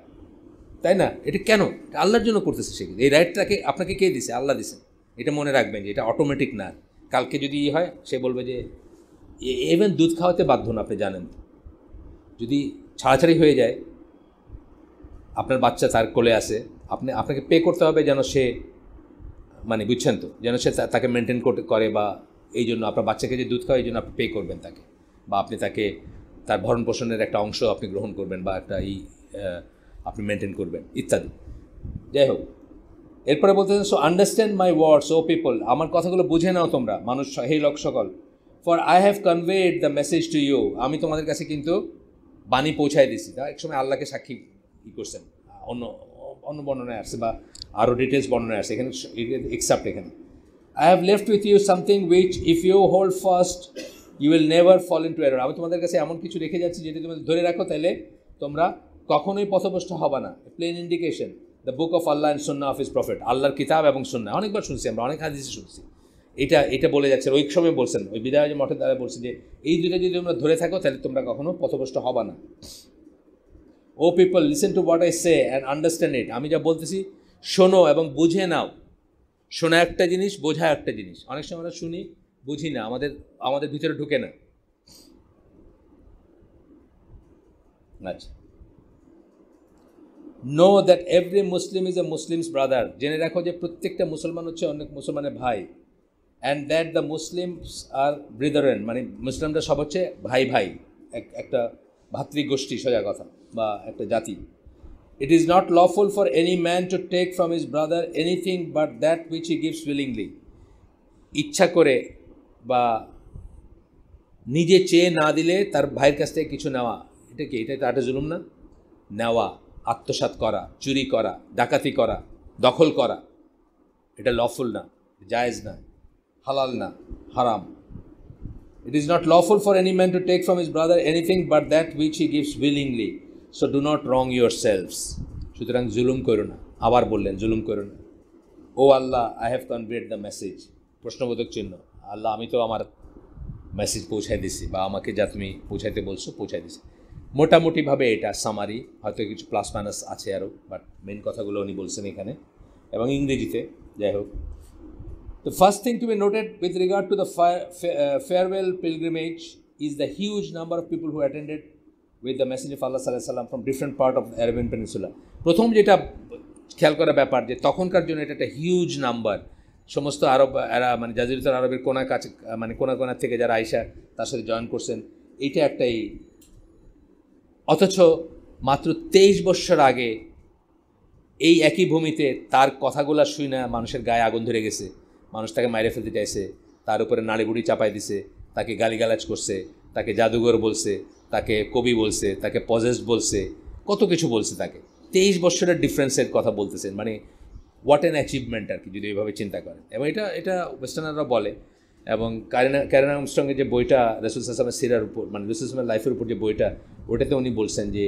তাই না? এটা কেন? আল্লাহর জন্য করতেছে সে, এই রাইটটাকে আপনাকে কে দিছে? আল্লাহ দিছেন। এটা মনে রাখবেন যে এটা অটোমেটিক না। কালকে যদি হয় সে বলবে যে ইভেন দুধ খাওয়াতে বাধ্য না, আপনি জানেন, যদি ছাড়াছাড়ি হয়ে যায়, আপনার বাচ্চা তার কোলে আসে, আপনাকে পে করতে হবে যেন সে, মানে বুঝছেন তো, যেন সে তাকে মেনটেন করে, বা এই জন্য আপনার বাচ্চাকে যে দুধ খাওয়া এই জন্য আপনি পে করবেন তাকে, বা আপনি তাকে তার ভরণ পোষণের একটা অংশ আপনি গ্রহণ করবেন, বা একটা আপনি মেনটেন করবেন ইত্যাদি। যাই হোক, এরপরে বলতেছেন, so understand my words o people, আমার কথাগুলো বুঝে নাও তোমরা মানুষ, হে লোক সকল, for I have conveyed the message to you, আমি তোমাদের কাছে কিন্তু বাণী পৌঁছায় দিছি। তা এক সময় আল্লাহকে সাক্ষী করছেন, অন্য বর্ণনায় আসছে, বা আরও ডিটেলস বর্ণনায় আসছে, এখানে এক্সেপ্ট এখানে I have left with you something which if you hold fast you will never fall into error, আমি তোমাদের কাছে এমন কিছু রেখে যাচ্ছি যেটা তুমি ধরে রাখো, তাহলে তোমরা কখনোই পথভ্রষ্ট হবে না। Plain indication, the book of Allah and sunnah of his prophet, আল্লাহর কিতাব এবং সুন্নাহ, অনেকবার শুনছি আমরা, অনেক হাদিসে শুনছি, এটা বলে যাচ্ছে। ওই সময় বলছেন, ওই বিদায় মঠের দ্বারা বলছে যে এই দুইটা যদি তোমরা ধরে থাকো তাহলে তোমরা কখনো পথভ্রষ্ট হবে না। O people listen to what I say and understand it, আমি যা বলতেছি শোনো এবং বুঝে নাও। শোনা একটা জিনিস, বোঝা একটা জিনিস। অনেক সময় আমরা শুনি, বুঝি না, আমাদের ভিতরে ঢুকে না। আচ্ছা, know that every Muslim is a Muslim's brother, জেনে রাখো যে প্রত্যেকটা মুসলমান হচ্ছে অনেক মুসলমানের ভাই। And that the Muslims are brethren, মানে মুসলিমরা সব হচ্ছে ভাই, একটা ভাতৃগোষ্ঠী, সোজা কথা, বা একটা জাতি। It is not lawful for any man to take from his brother anything but that which he gives willingly, ইচ্ছা করে বা নিজে চেয়ে না দিলে তার ভাইয়ের কাছ থেকে কিছু নেওয়া, এটা কি? এটা একটা জুলুম না? নেওয়া, আত্মসাৎ করা, চুরি করা, ডাকাতি করা, দখল করা, এটা লফুল না, জায়েজ না, হালাল না, হারাম। It is not lawful for any man to take from his brother anything but that which he gives willingly. So do not wrong yourselves. সুতরাং জুলুম করো না। আবার বললেন জুলুম করো না। O Allah, I have conveyed the message. প্রশ্নবোধক চিহ্ন। আল্লাহ, আমি তো আমার মেসেজ পৌঁছায় দিছি, বা আমাকে যা তুমি পৌঁছাইতে বলছো পৌঁছায় দিছি। মোটামুটিভাবে এটা সামারি, হয়তো কিছু প্লাস মাইনাস আছে আরও, বাট মেন কথাগুলো উনি বলছেন এখানে, এবং ইংরেজিতে। যাই হোক, the first thing to be noted with regard to the farewell pilgrimage is the huge number of people who attended with the Messenger of Allah sallallahu alaihi wasallam from different part of the Arabian Peninsula. প্রথম যেটা খেয়াল করা ব্যাপার, যে তখনকার জন্য এটা একটা হিউজ নাম্বার, সমস্ত আরব এরা মানে জাজিরাতুল আরবের কোনা কাছে মানে কোনা থেকে যারা আইসা তার সাথে জয়েন করছেন, এইটা একটাই। অথচ মাত্র 23 বছর আগে এই একই ভূমিতে তার কথাগুলো শুই না মানুষের গায়ে আগুন ধরে গেছে, মানুষ তাকে মাইরে ফেলতে চাইছে, তার উপরে নাড়িগুড়ি চাপাই দিছে, তাকে গালিগালাজ করছে, তাকে জাদুঘর বলছে, তাকে কবি বলছে, তাকে পজেসড বলছে, কত কিছু বলছে তাকে। 23 বছরের ডিফারেন্সের কথা বলতেছেন, মানে হোয়াট অ্যান অ্যাচিভমেন্ট আর কি, যদি এইভাবে চিন্তা করেন। এবং এটা ওয়েস্টার্নাররা বলে। এবং ক্যারেন আর্মস্ট্রংয়ের যে বইটা রাসূল সাল্লাল্লাহু আলাইহি ওয়াসাল্লামের সিরার উপর, মানে রাসূল সাল্লাল্লাহু আলাইহি ওয়াসাল্লামের লাইফের উপর যে বইটা, ওটাতে উনি বলছেন যে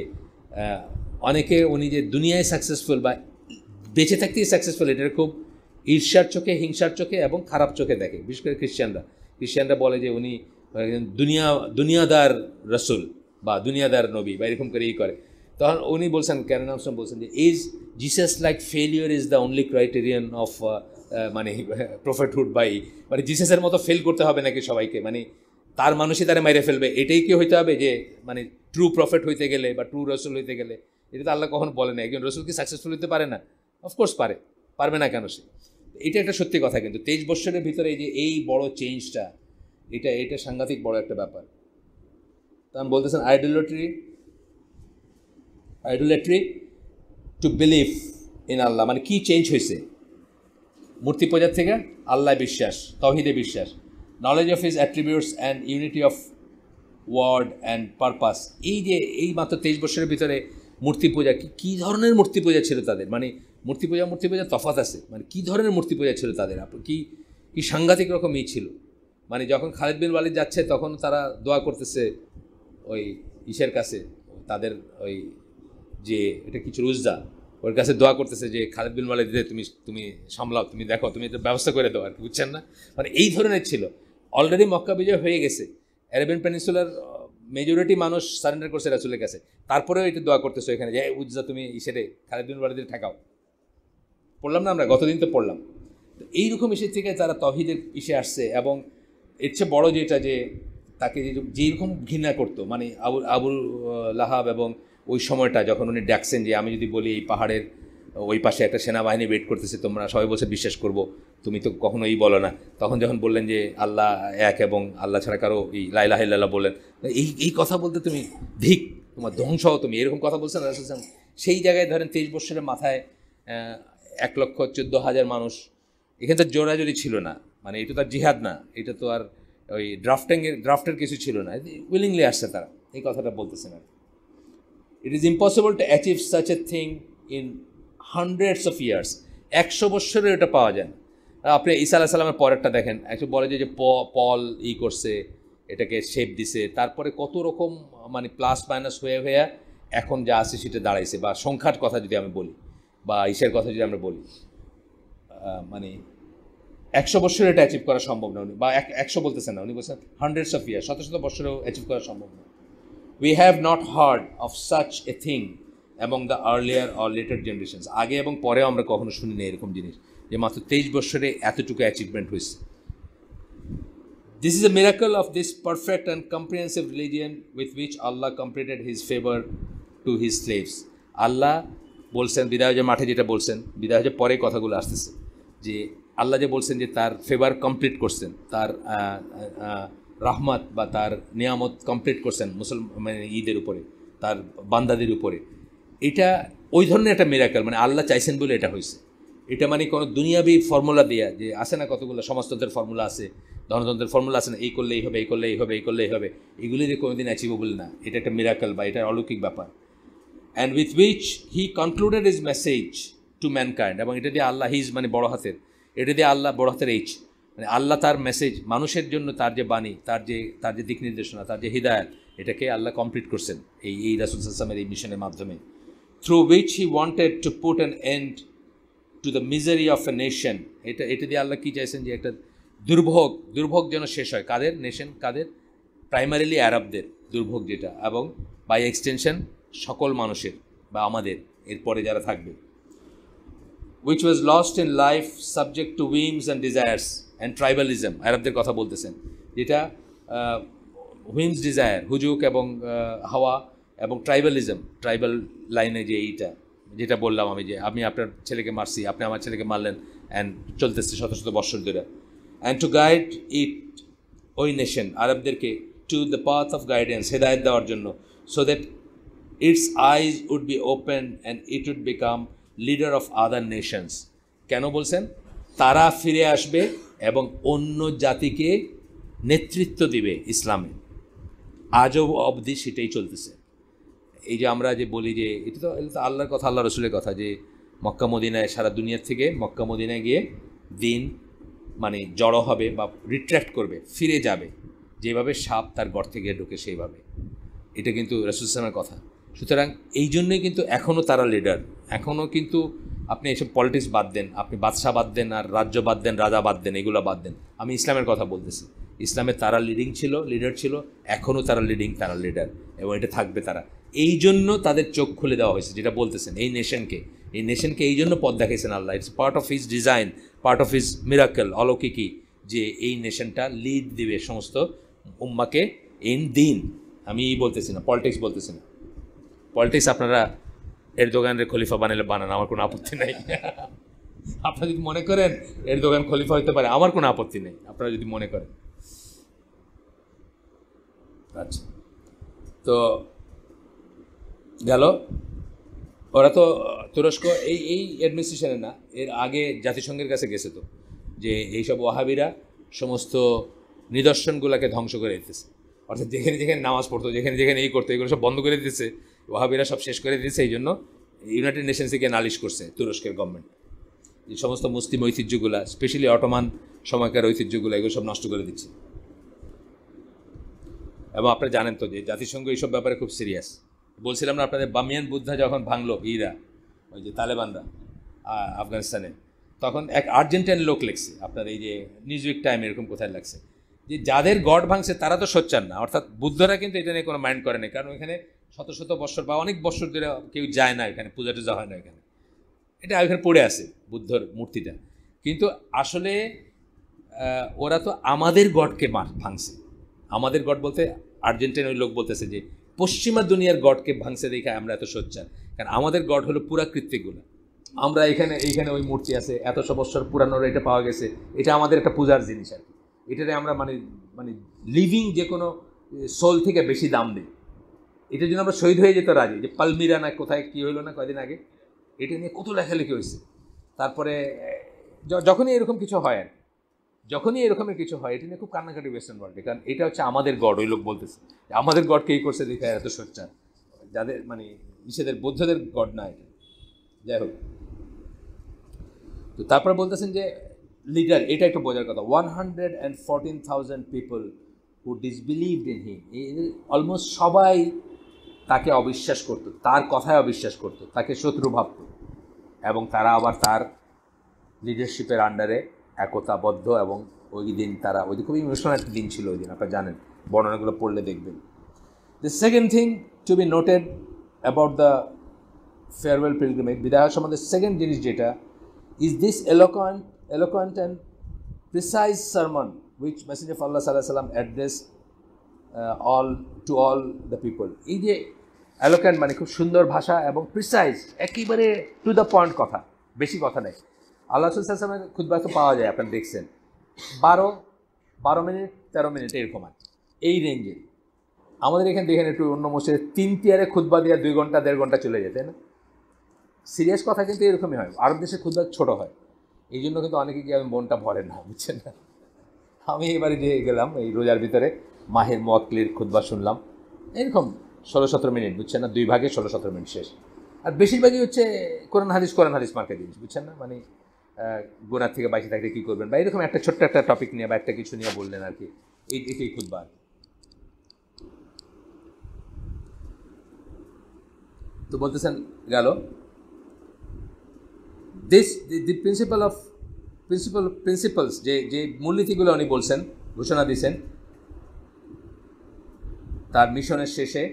অনেকে উনি যে দুনিয়ায় সাকসেসফুল বা বেঁচে থাকতেই সাকসেসফুল, এটার খুব ঈর্ষার চোখে, হিংসার চোখে এবং খারাপ চোখে দেখে। বিশেষ করে খ্রিস্টানরা বলে যে উনি দুনিয়াদার রসুল বা দুনিয়াদার নবী বা এরকম করেই করে। তখন উনি বলছেন, ক্যারেন আর্মস্ট্রং বলছেন যে is Jesus like failure is the only criterion of মানে প্রফেটহুড, বাই মানে জিসাসের মতো ফেল করতে হবে নাকি সবাইকে, মানে তার মানুষই তারা মেরে ফেলবে, এটাই কি হইতে হবে যে মানে ট্রু প্রফেট হইতে গেলে বা ট্রু রসুল হইতে গেলে? এটা তো আল্লাহ কখনো বলে না। একজন রসুল কি সাকসেসফুল হতে পারে না? অফকোর্স পারবে না কেন সে? এটা একটা সত্যি কথা। কিন্তু 23 বছরের ভিতরে এই যে এই বড় চেঞ্জটা, এটা সাংঘাতিক বড় একটা ব্যাপার। তখন বলতেছেন আইডোলেট্রি টু বিলিভ ইন আল্লাহ, মানে কি চেঞ্জ হয়েছে? মূর্তি পূজার থেকে আল্লাহ বিশ্বাস, তাওহীদে বিশ্বাস, knowledge of his attributes and unity of word and purpose. এই মাত্র 23 বছরের ভিতরে মূর্তি পূজা, কী ধরনের মূর্তি পূজা ছিল তাদের, মানে মূর্তি পূজা তফাৎ আছে, মানে কী ধরনের মূর্তি পূজা ছিল তাদের, কি সাংঘাতিক রকমই ছিল। মানে যখন খালিদ বিন ওয়ালিদ যাচ্ছে তখন তারা দোয়া করতেছে ওই ইসের কাছে, তাদের ওই যে এটা কিছু রুজদা, ওর কাছে দোয়া করতেছে যে খালিদ বিন ওয়ালিদ তুমি সামলাও, তুমি দেখো, তুমি এটা ব্যবস্থা করে দাও আর কি, বুঝছেন না? মানে এই ধরনের ছিল। অলরেডি মক্কা বিজয় হয়ে গেছে, অ্যারাবিয়ান পেনিনসুলার মেজরিটি মানুষ সারেন্ডার করছে রাসূলের কাছে, তারপরেও এটা দোয়া করতেছে এখানে যে উজ্জা তুমি ইসেরে খালিদ বিন ওয়ালিদের ঠেকাও। পড়লাম না আমরা, গতদিন তো পড়লাম। তো এইরকম ইসের থেকে তারা তাওহীদের ইসে আসছে। এবং এর চেয়ে বড়ো যেটা, যে তাকে যেরকম ঘৃণা করতো, মানে আবুল লাহাব, এবং ওই সময়টা যখন উনি ডাকছেন যে আমি যদি বলি এই পাহাড়ের ওই পাশে একটা সেনাবাহিনী ওয়েট করতেছে, তোমরা সবাই বলছে বিশ্বাস করবো, তুমি তো কখনোই বলো না। তখন যখন বললেন যে আল্লাহ এক এবং আল্লাহ ছাড়া কারো এই লা ইলাহা ইল্লাল্লাহ বললেন, এই কথা বলতে তুমি ধিক, তোমার ধ্বংস, তুমি এরকম কথা বলছেন রাসূল। সেই জায়গায় ধরেন 23 বছরের মাথায় 1,14,000 মানুষ, এখানে তো জোরাজোরি ছিল না, মানে এটা তো আর জিহাদ না, এটা তো আর ওই ড্রাফটের কিছু ছিল না, উইলিংলি আসছে তারা, এই কথাটা বলতেছেন আর। It is impossible to achieve such a thing in hundreds of years. 100 বছরে এটা পাওয়া যায় না। আপনি ঈসা আলাইহিস সালামের পরেরটা দেখেন, একটু বলে যে পল করছে, এটাকে শেপ দিছে, তারপরে কত রকম মানে প্লাস মাইনাস হয়ে এখন যা আছে সেটা দাঁড়াইছে। বা সংখ্যার কথা যদি আমি বলি, বা ঈশার কথা যদি আমরা বলি, মানে 100 বছরে এটা অ্যাচিভ করা সম্ভব না। উনি বা 100 বলতেছেন না, উনি বলছেন হান্ড্রেডস অফ ইয়ার, শত বছরেও অ্যাচিভ করা সম্ভব না। We have not hard of such a thing among the earlier or letter generations. আগে এবং পরেও আমরা কখনো শুনিনি এরকম জিনিস, যে মাত্র 23 বছরে এতটুকু অ্যাচিভমেন্ট হয়েছে। This is a miracle of this perfect and comprehensive religion with which Allah completed his favor to his slaves. আল্লাহ বলছেন বিদায় হজের মাঠে, যেটা বলছেন বিদায় হজের পরে কথাগুলো আসতেছে, যে আল্লাহ যে বলছেন যে তার ফেভার কমপ্লিট করছেন, তার রাহমাত বা তার নিয়ামত কমপ্লিট করছেন মানে ঈদের উপরে, তার বান্দাদের উপরে। এটা ওই ধরনের একটা মিরাকেল, মানে আল্লাহ চাইছেন বলে এটা হয়েছে। এটা মানে কোনো দুনিয়াবি ফর্মুলা দেয়া, যে আসে না কতগুলো সমাজতন্ত্রের ফর্মুলা আছে, ধনতন্ত্রের ফর্মুলা আছে না, এই করলেই হবে, এই করলেই হবে, এই করলেই হবে, এগুলি যে কোনোদিন অ্যাচিভেবল না। এটা একটা মিরাকেল বা এটা অলৌকিক ব্যাপার। And with which he concluded his message to mankind. এবং এটা দিয়ে আল্লাহ, হিজ মানে বড় হাতের, এটা দিয়ে আল্লাহ বড় হাতের এইচ, মানে আল্লাহ তার মেসেজ মানুষের জন্য, তার যে বাণী, তার যে দিক নির্দেশনা, তার যে হিদায়াত, এটাকে আল্লাহ কমপ্লিট করছেন এই রাসূল সাল্লাল্লাহু আলাইহি ওয়াসাল্লামের এই মিশনের মাধ্যমে। Through which he wanted to put an end to the misery of a nation. এটা দিয়ে আল্লাহ কী চাইছেন, যে একটা দুর্ভোগ যেন শেষ হয়। কাদের নেশন, কাদের? প্রাইমারিলি আরবদের দুর্ভোগ যেটা, এবং বাই এক্সটেনশন সকল মানুষের বা আমাদের এরপরে যারা থাকবে। which was lost in life subject to whims and desires and tribalism, আরবদের কথা বলতেছেন, যেটা whims desire, হুজুক এবং হাওয়া এবং ট্রাইবাল লাইনে যে এইটা যেটা বললাম আমি, যে আমি আপনার ছেলেকে মারছি, আপনি আমার ছেলেকে মারলেন, অ্যান্ড চলতেছে শত শত বৎসর ধরে। অ্যান্ড টু গাইড ইট, ওই নেশন আরবদেরকে, to the path of guidance, হেদায়ত দেওয়ার জন্য, so that its eyes would be open and it would become leader of other nations. কেন বলছেন? তারা ফিরে আসবে এবং অন্য জাতিকে নেতৃত্ব দিবে ইসলামে। আজও অবধি সেটাই চলতেছে। এই যে আমরা যে বলি যে এটা তো আল্লাহর কথা, আল্লাহ রসুলের কথা, যে মক্কা মদিনায়, সারা দুনিয়ার থেকে মক্কা মদিনায় গিয়ে দিন মানে জড়ো হবে বা রিট্র্যাক্ট করবে, ফিরে যাবে, যেভাবে সাপ তার গর্ত থেকে ঢোকে সেইভাবে। এটা কিন্তু রাসূল সাল্লাল্লাহু আলাইহি ওয়াসাল্লামের কথা। সুতরাং এই জন্যই কিন্তু এখনও তারা লিডার। এখনও কিন্তু আপনি এসব পলিটিক্স বাদ দেন, আপনি বাদশাহ বাদ দেন, আর রাজ্য বাদ দেন, রাজা বাদ দেন, এগুলো বাদ দেন, আমি ইসলামের কথা বলতেছি। ইসলামে তারা লিডার ছিল, এখনও তারা লিডার, এবং এটা থাকবে তারা। এই জন্য তাদের চোখ খুলে দেওয়া হয়েছে, যেটা বলতেছেন, এই নেশনকে এই জন্য পথ দেখাইছেন Allah. It's part of his design, part of his miracle, অলৌকিকী, যে এই নেশনটা লিড দিবে সমস্ত উম্মাকে ইন দিন। আমি বলতেছি না, পলিটিক্স বলতেছি না। পলিটিক্স আপনারা এরদোগানের খলিফা বানান, আমার কোনো আপত্তি নেই। আপনারা যদি মনে করেন এরদোগান খলিফা হতে পারে, আমার কোনো আপত্তি নেই, আপনারা যদি মনে করেন। আচ্ছা, তো গেল। ওরা তো তুরস্ক এই অ্যাডমিনিস্ট্রেশনে না, এর আগে জাতিসংঘের কাছে গেছে তো, যে এইসব ওয়াহাবিরা সমস্ত নিদর্শনগুলোকে ধ্বংস করে দিতেছে। অর্থাৎ যেখানে যেখানে নামাজ পড়তো, যেখানে এই করতো, এগুলো সব বন্ধ করে দিতেছে, ওয়াহাবিরা সব শেষ করে দিতেছে। এই জন্য ইউনাইটেড নেশনসকে নালিশ করছে তুরস্কের গভর্নমেন্ট, এই সমস্ত মুসলিম ঐতিহ্যগুলা, স্পেশালি অটোমান সময়কার ঐতিহ্যগুলো, এগুলো সব নষ্ট করে দিচ্ছে। এবং আপনারা জানেন তো যে জাতিসংঘ এইসব ব্যাপারে খুব সিরিয়াস। বলছিলাম না আপনাদের, বামিয়ান বুদ্ধা যখন ভাঙলো ওই যে তালেবানরা আফগানিস্তানে, তখন এক আর্জেন্টাইন লোক লিখছে, আপনার এই যে নিউজউইক টাইম এরকম কোথায় লাগছে, যে যাদের গড ভাঙছে তারা তো সোচ্চার না। অর্থাৎ বুদ্ধরা কিন্তু এটা নিয়ে কোনো মাইন্ড করে না, কারণ এখানে শত শত বছর বা অনেক বছর ধরে কেউ যায় না, এখানে পূজা টুজা হয় না এখানে, এটা এখানে পড়ে আছে বুদ্ধর মূর্তিটা। কিন্তু আসলে ওরা তো আমাদের গডকে ভাঙছে। আমাদের গড বলতে আর্জেন্টাইন ওই লোক বলতেছে যে পশ্চিমা দুনিয়ার গডকে ভাঙছে দেখে আমরা এত সোচ্চার, কারণ আমাদের গড হলো পুরাকৃতিকগুলো। আমরা এইখানে ওই মূর্তি আছে, এতশো বছর পুরানোর, এটা পাওয়া গেছে, এটা আমাদের একটা পূজার জিনিস আর কি। এটাতে আমরা মানে লিভিং যে কোনো সোল থেকে বেশি দাম দিই। এটার জন্য আমরা শহীদ হয়ে যেতে রাজি। যে পালমিরা না কোথায় কী হইলো না কয়দিন আগে, এটা নিয়ে কত লেখালেখি হয়েছে। তারপরে যখনই এরকম কিছু হয়, যখনই এরকমের কিছু হয়, এটা নিয়ে খুব কান্নাকাটি ওয়েস্টার্ন ওয়ার্ল্ডে, কারণ এটা হচ্ছে আমাদের গড। ওই লোক বলতেছে আমাদের গডকে এই করছে দেখে এত সোচ্চার, যাদের মানে ইসেদের বৌদ্ধদের গড না এটা। যাই হোক, তো তারপরে বলতেছেন যে লিডার, এটা একটু বোঝার কথা, 114,000 people who disbelieved in him, almost সবাই তাকে অবিশ্বাস করত, তার কথায় অবিশ্বাস করত, তাকে শত্রু ভাবত, এবং তারা আবার তার লিডারশিপের আন্ডারে একতাবদ্ধ। এবং ওই দিন তারা, ওই দিন খুব ইমোশনাল একটা দিন ছিল ওই দিন, আপনারা জানেন, বর্ণনাগুলো পড়লে দেখবেন। The second thing to be noted about the farewell pilgrimage, বিদায় সম্বন্ধে সেকেন্ড জিনিস যেটা, is this eloquent and precise sermon which Messenger of Allah sallallahu alaihi wasallam addressed to all the people. এই যে eloquent মানে খুব সুন্দর ভাষা এবং প্রিসাইজ, একেবারে টু দ্য পয়েন্ট কথা, বেশি কথা নেই। আল্লাহ রাসূল সাল্লাল্লাহু আলাইহি ওয়াসাল্লামের খুতবা তো পাওয়া যায়, আপনারা দেখছেন 12 মিনিট 13 মিনিট এরকম আছে, এই রেঞ্জে। আমাদের এখানে দেখেন একটু অন্য মসজিদে 3 টিয়ারে খুতবা দিয়ে 2 ঘন্টা 1.5 ঘন্টা চলে যায়, তাই না? সিরিয়াস কথা কিন্তু এরকমই হয়। আরব দেশে খুতবা ছোটো হয়, এই জন্য কিন্তু অনেকে গিয়ে মনটা ভরে না, বুঝছেন না? আমি এবারে যে গেলাম এই রোজার ভিতরে মাহের মুয়াক্কিলের খুতবা শুনলাম, এরকম 16-17 মিনিট, বুঝছেন না? 2 ভাগে 16-17 মিনিট শেষ। আর বেশিরভাগই হচ্ছে কোরআন হাদিস মার্কা জিনিস, বুঝছেন না? মানে গুনাহ থেকে বাঁচে থাকতে কী করবেন, বা এরকম একটা ছোট্ট একটা টপিক নিয়ে বা একটা কিছু নিয়ে বললেন আর কি। এটাই খুতবা। তো বলতেছেন গেল দি প্রিন্সিপালস যে মূলনীতিগুলো উনি বলছেন, ঘোষণা দিয়েছেন তার মিশনের শেষে,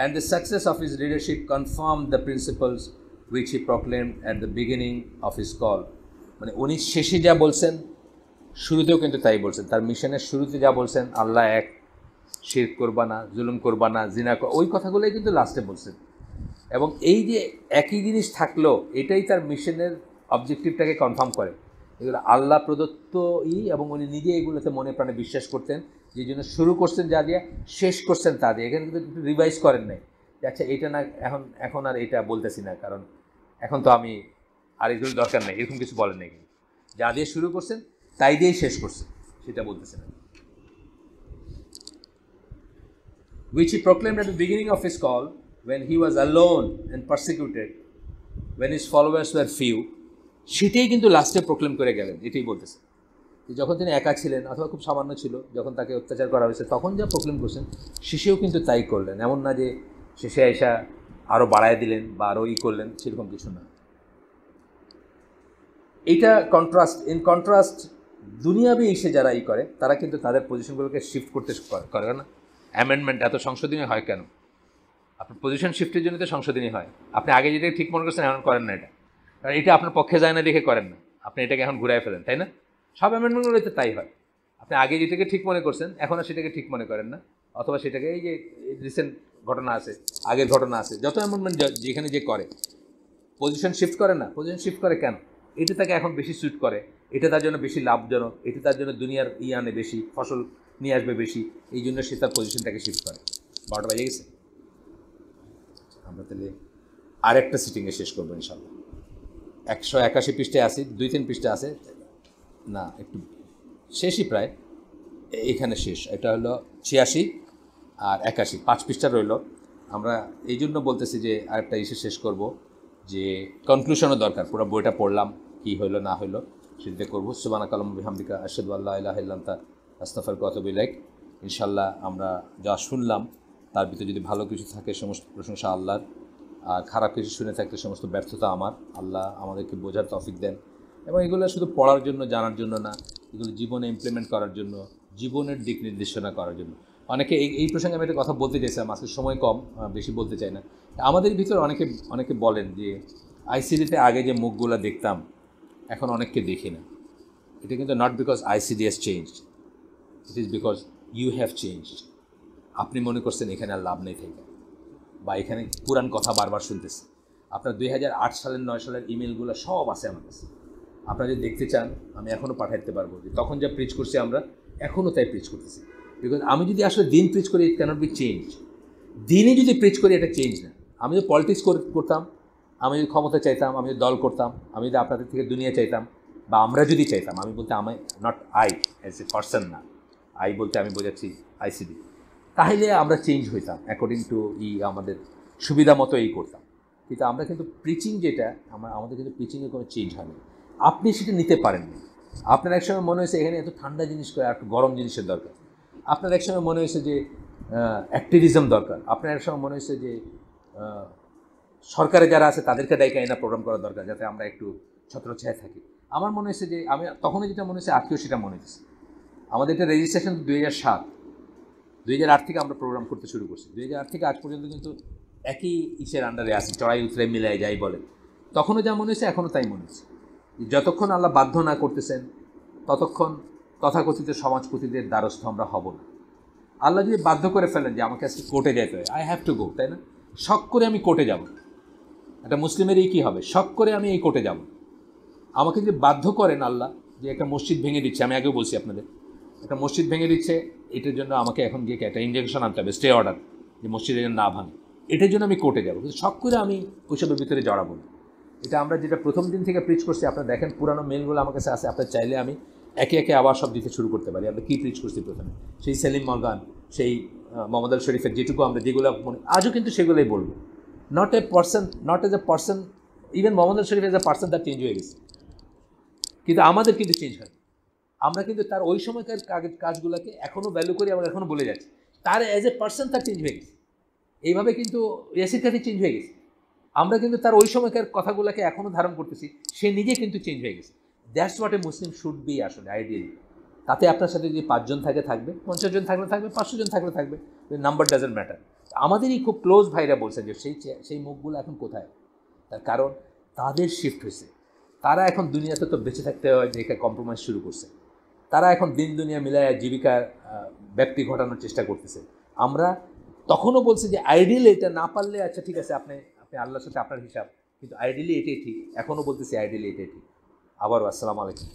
and the success of his leadership confirmed the principles which he proclaimed at the beginning of his call. মানে উনি শেষে যা বলছেন শুরুতেও কিন্তু তাই বলছেন। তার মিশনের শুরুতে যা বলছেন, আল্লাহ এক, শিরক করবা না, জুলুম করবা না, জিনা, ওই কথাগুলোই কিন্তু লাস্টে বলছেন। এবং এই যে একই জিনিস থাকলো, এটাই তার মিশনের অবজেক্টিভটাকে কনফার্ম করে। এগুলো আল্লাহ প্রদত্ত এবং উনি নিজে এগুলোতে মনে প্রাণে বিশ্বাস করতেন, যে জন্য শুরু করছেন যা দিয়ে, শেষ করছেন তা দিয়ে। এখানে কিন্তু একটু রিভাইজ করেন নাই যে আচ্ছা এটা না, এখন আর এটা বলতেছি না, কারণ এখন তো আমি আর এগুলো দরকার নেই, এরকম কিছু বলেন নাই। যা দিয়ে শুরু করছেন তাই দিয়েই শেষ করছেন, সেটা বলতেছে না। Which he proclaimed at the beginning of his call, when he was alone and persecuted, when his followers were few, সেটাই কিন্তু লাস্টে প্রক্লেম করে গেলেন। এটাই বলতেছে যে যখন তিনি একা ছিলেন অথবা খুব সামান্য ছিল, যখন তাকে অত্যাচার করা হয়েছে, তখন যা প্রক্লেম করছেন শেষেও কিন্তু তাই করলেন। এমন না যে শেষে এসা আরও বাড়ায় দিলেন বা আরও করলেন, সেরকম কিছু না। এইটা কন্ট্রাস্ট দুনিয়াবি এসে যারা করে, তারা কিন্তু তাদের পজিশনগুলোকে শিফট করতে করে না। অ্যামেন্ডমেন্ট এত সংশোধনী হয় কেন? আপনার পজিশন শিফটের জন্য তো সংশোধনী হয়। আপনি আগে যেটা ঠিক মনে করছেন এখন করেন না, এটা কারণ এটা আপনার পক্ষে যায় না দেখে করেন না, আপনি এটাকে এখন ঘুরাই ফেলেন, তাই না? সব অ্যামেন্ডমেন্টগুলোতে তাই হয়। আপনি আগে যেটাকে ঠিক মনে করছেন এখন আর সেটাকে ঠিক মনে করেন না, অথবা সেটাকে এই যে রিসেন্ট ঘটনা আছে, আগের ঘটনা আছে, যত অ্যামেন্ডমেন্ট যেখানে যে করে পজিশন শিফট করে না। পজিশন শিফট করে কেন? এটা তাকে এখন বেশি স্যুট করে, এটা তার জন্য বেশি লাভজনক, এটা তার জন্য দুনিয়ার আনে বেশি, ফসল নিয়ে আসবে বেশি, এই জন্য সে তার পজিশনটাকে শিফট করে। 12টা বাজে গেছে, আমরা তাহলে আরেকটা সিটিংয়ে শেষ করবো ইনশাল্লাহ। 181 পৃষ্ঠায় আসি, 2-3 পৃষ্ঠা আছে না, একটু শেষই প্রায়, এখানে শেষ। এটা হলো 86 আর 81, 5 পৃষ্ঠা রইল। আমরা এই জন্য বলতেছি যে আরেকটা শেষ করব, যে কনক্লুশনও দরকার। পুরো বইটা পড়লাম, কী হইলো না হইলো সেটা করবো। সুবহানাকা আল্লাহুম্মা বিহামদিকা আশহাদু আল্লা ইলাহা ইল্লা আনতা আস্তাগফিরুকা ওয়া আতুবু ইলাইক। ইনশাআল্লাহ আমরা যা শুনলাম তার ভিতরে যদি ভালো কিছু থাকে সমস্ত প্রশংসা আল্লাহর, আর খারাপ কিছু শুনে থাকলে সমস্ত ব্যর্থতা আমার। আল্লাহ আমাদেরকে বোঝার তৌফিক দেন, এবং এগুলো শুধু পড়ার জন্য, জানার জন্য না, এগুলো জীবনে ইমপ্লিমেন্ট করার জন্য, জীবনের দিক নির্দেশনা করার জন্য। অনেকে এই প্রসঙ্গে আমি একটা কথা বলতে চাইছিলাম, আজকে সময় কম, বেশি বলতে চাই না। আমাদের ভিতরে অনেকে বলেন যে আইসিডিতে আগে যে মুখগুলো দেখতাম এখন অনেককে দেখি না। এটা কিন্তু not because ICD has changed, it is because you have changed. আপনি মনে করছেন এখানে আর লাভ নেই থেকে, বা এখানে পুরান কথা বারবার শুনতেছে। আপনার 2008 সালের 9 সালের ইমেলগুলো সব আছে আমার কাছে, আপনারা যদি দেখতে চান আমি এখনও পাঠাতে পারবো, যে তখন যা প্রিচ করছি আমরা এখনও তাই প্রিচ করতেছি। বিকজ আমি যদি আসলে দিন প্রিচ করি, ইট ক্যানট বি চেঞ্জ। দিনই যদি প্রিচ করি, এটা চেঞ্জ না। আমি যদি পলিটিক্স করতাম, আমি যদি ক্ষমতা চাইতাম, আমি যদি দল করতাম, আমি যদি আপনাদের থেকে দুনিয়া চাইতাম, বা আমরা যদি চাইতাম, আমি বলতে আমি not I as a person না, আই বলতে আমি বোঝাচ্ছি আইসিডি, তাহলে আমরা চেঞ্জ হইতাম অ্যাকর্ডিং টু আমাদের সুবিধা মতো করতাম। কিন্তু আমরা কিন্তু প্রিচিং যেটা, আমাদের কিন্তু প্রিচিংয়ে কোনো চেঞ্জ হয়নি। আপনি সেটা নিতে পারেননি। আপনার একসময় মনে হয়েছে এখানে এত ঠান্ডা জিনিস করে একটু গরম জিনিসের দরকার। আপনার একসময় মনে হয়েছে যে অ্যাক্টিভিজম দরকার। আপনার একসময় মনে হয়েছে যে সরকারে যারা আছে তাদেরকে ডাইকা এনা প্রোগ্রাম করা দরকার, যাতে আমরা একটু ছত্রছায়া থাকি। আমার মনে হয়েছে যে আমি তখনই যেটা মনে হয়েছে, আজকেও সেটা মনে হচ্ছে। আমাদের এটা রেজিস্ট্রেশন 2007 থেকে আমরা প্রোগ্রাম করতে শুরু করছি। 2008 থেকে আজ পর্যন্ত কিন্তু একই আন্ডারে আসি, চড়াই উতরে মিলাই যাই বলে। তখনও যা মনে হয়েছে এখনও তাই মনে হচ্ছে। যতক্ষণ আল্লাহ বাধ্য না করতেছেন ততক্ষণ তথাকথিত সমাজপতিদের দ্বারস্থ আমরা হব না। আল্লাহ যদি বাধ্য করে ফেলেন যে আমাকে আজকে কোর্টে যেতে হয়, আই হ্যাভ টু গো, তাই না? শখ করে আমি কোর্টে যাব, একটা মুসলিমের কী হবে, শখ করে আমি এই কোর্টে যাব। আমাকে যদি বাধ্য করেন আল্লাহ যে একটা মসজিদ ভেঙে দিচ্ছে, আমি আগেও বলছি আপনাদের, একটা মসজিদ ভেঙে দিচ্ছে, এটার জন্য আমাকে এখন গিয়ে একটা ইনজেকশন আনতে হবে, স্টে অর্ডার, যে মসজিদের জন্য না ভাঙে, এটার জন্য আমি কোর্টে যাবো। কিন্তু শখ করে আমি ওইসবের ভিতরে জড়াবো না। এটা আমরা যেটা প্রথম দিন থেকে প্রিচ করছি, আপনারা দেখেন পুরানো মেলগুলো আমার কাছে আছে, আপনার চাইলে আমি একে একে আবার সব দিতে শুরু করতে পারি। আমরা কী প্রিচ করছি প্রথমে, সেই সেলিম মর্গান, সেই মোহাম্মদ আল শরীফের যেটুকু আমরা যেগুলো মনে, আজও কিন্তু সেগুলোই বলবো। Not as a person, even Mohammad Al Sharif as a person তার চেঞ্জ হয়ে গেছে।
কিন্তু আমাদের কিন্তু চেঞ্জ হয়, আমরা কিন্তু তার ওই সময়কার কাজগুলোকে এখনও ভ্যালু করি, আমরা এখনও বলে যাচ্ছি। তার অ্যাজ এ পার্সন তার চেঞ্জ হয়ে গেছে, এইভাবে কিন্তু ইয়াসির কাছে চেঞ্জ হয়ে গেছে। আমরা কিন্তু তার ওই সময়কার কথাগুলোকে এখনও ধারণ করতেছি, সে নিজে কিন্তু চেঞ্জ হয়ে গেছে। That's what a Muslim should be আসলে আইডিয়ালি। তাতে আপনার সাথে যদি 5 জন থাকে থাকবে, 50 জন থাকলে থাকবে, 500 জন থাকলে থাকবে, নাম্বার ডাজেন্ট ম্যাটার। আমাদেরই খুব ক্লোজ ভাইরা বলছেন যে সেই মুখগুলো এখন কোথায়, তার কারণ তাদের শিফট হয়েছে। তারা এখন দুনিয়াতে তো বেঁচে থাকতে হয় দেখে কম্প্রোমাইজ শুরু করছে, তারা এখন দিন দুনিয়া মিলায় জীবিকার ব্যাপ্তি ঘটানোর চেষ্টা করতেছে। আমরা তখনও বলছি যে আইডিয়ালি এটা না পারলে আচ্ছা ঠিক আছে, আপনি আপনি আল্লাহর সাথে আপনার হিসাব, কিন্তু আইডিয়ালি এটাই ঠিক। এখনও বলতেছি আইডিয়ালি এটাই ঠিক। আবারও আসসালামু আলাইকুম।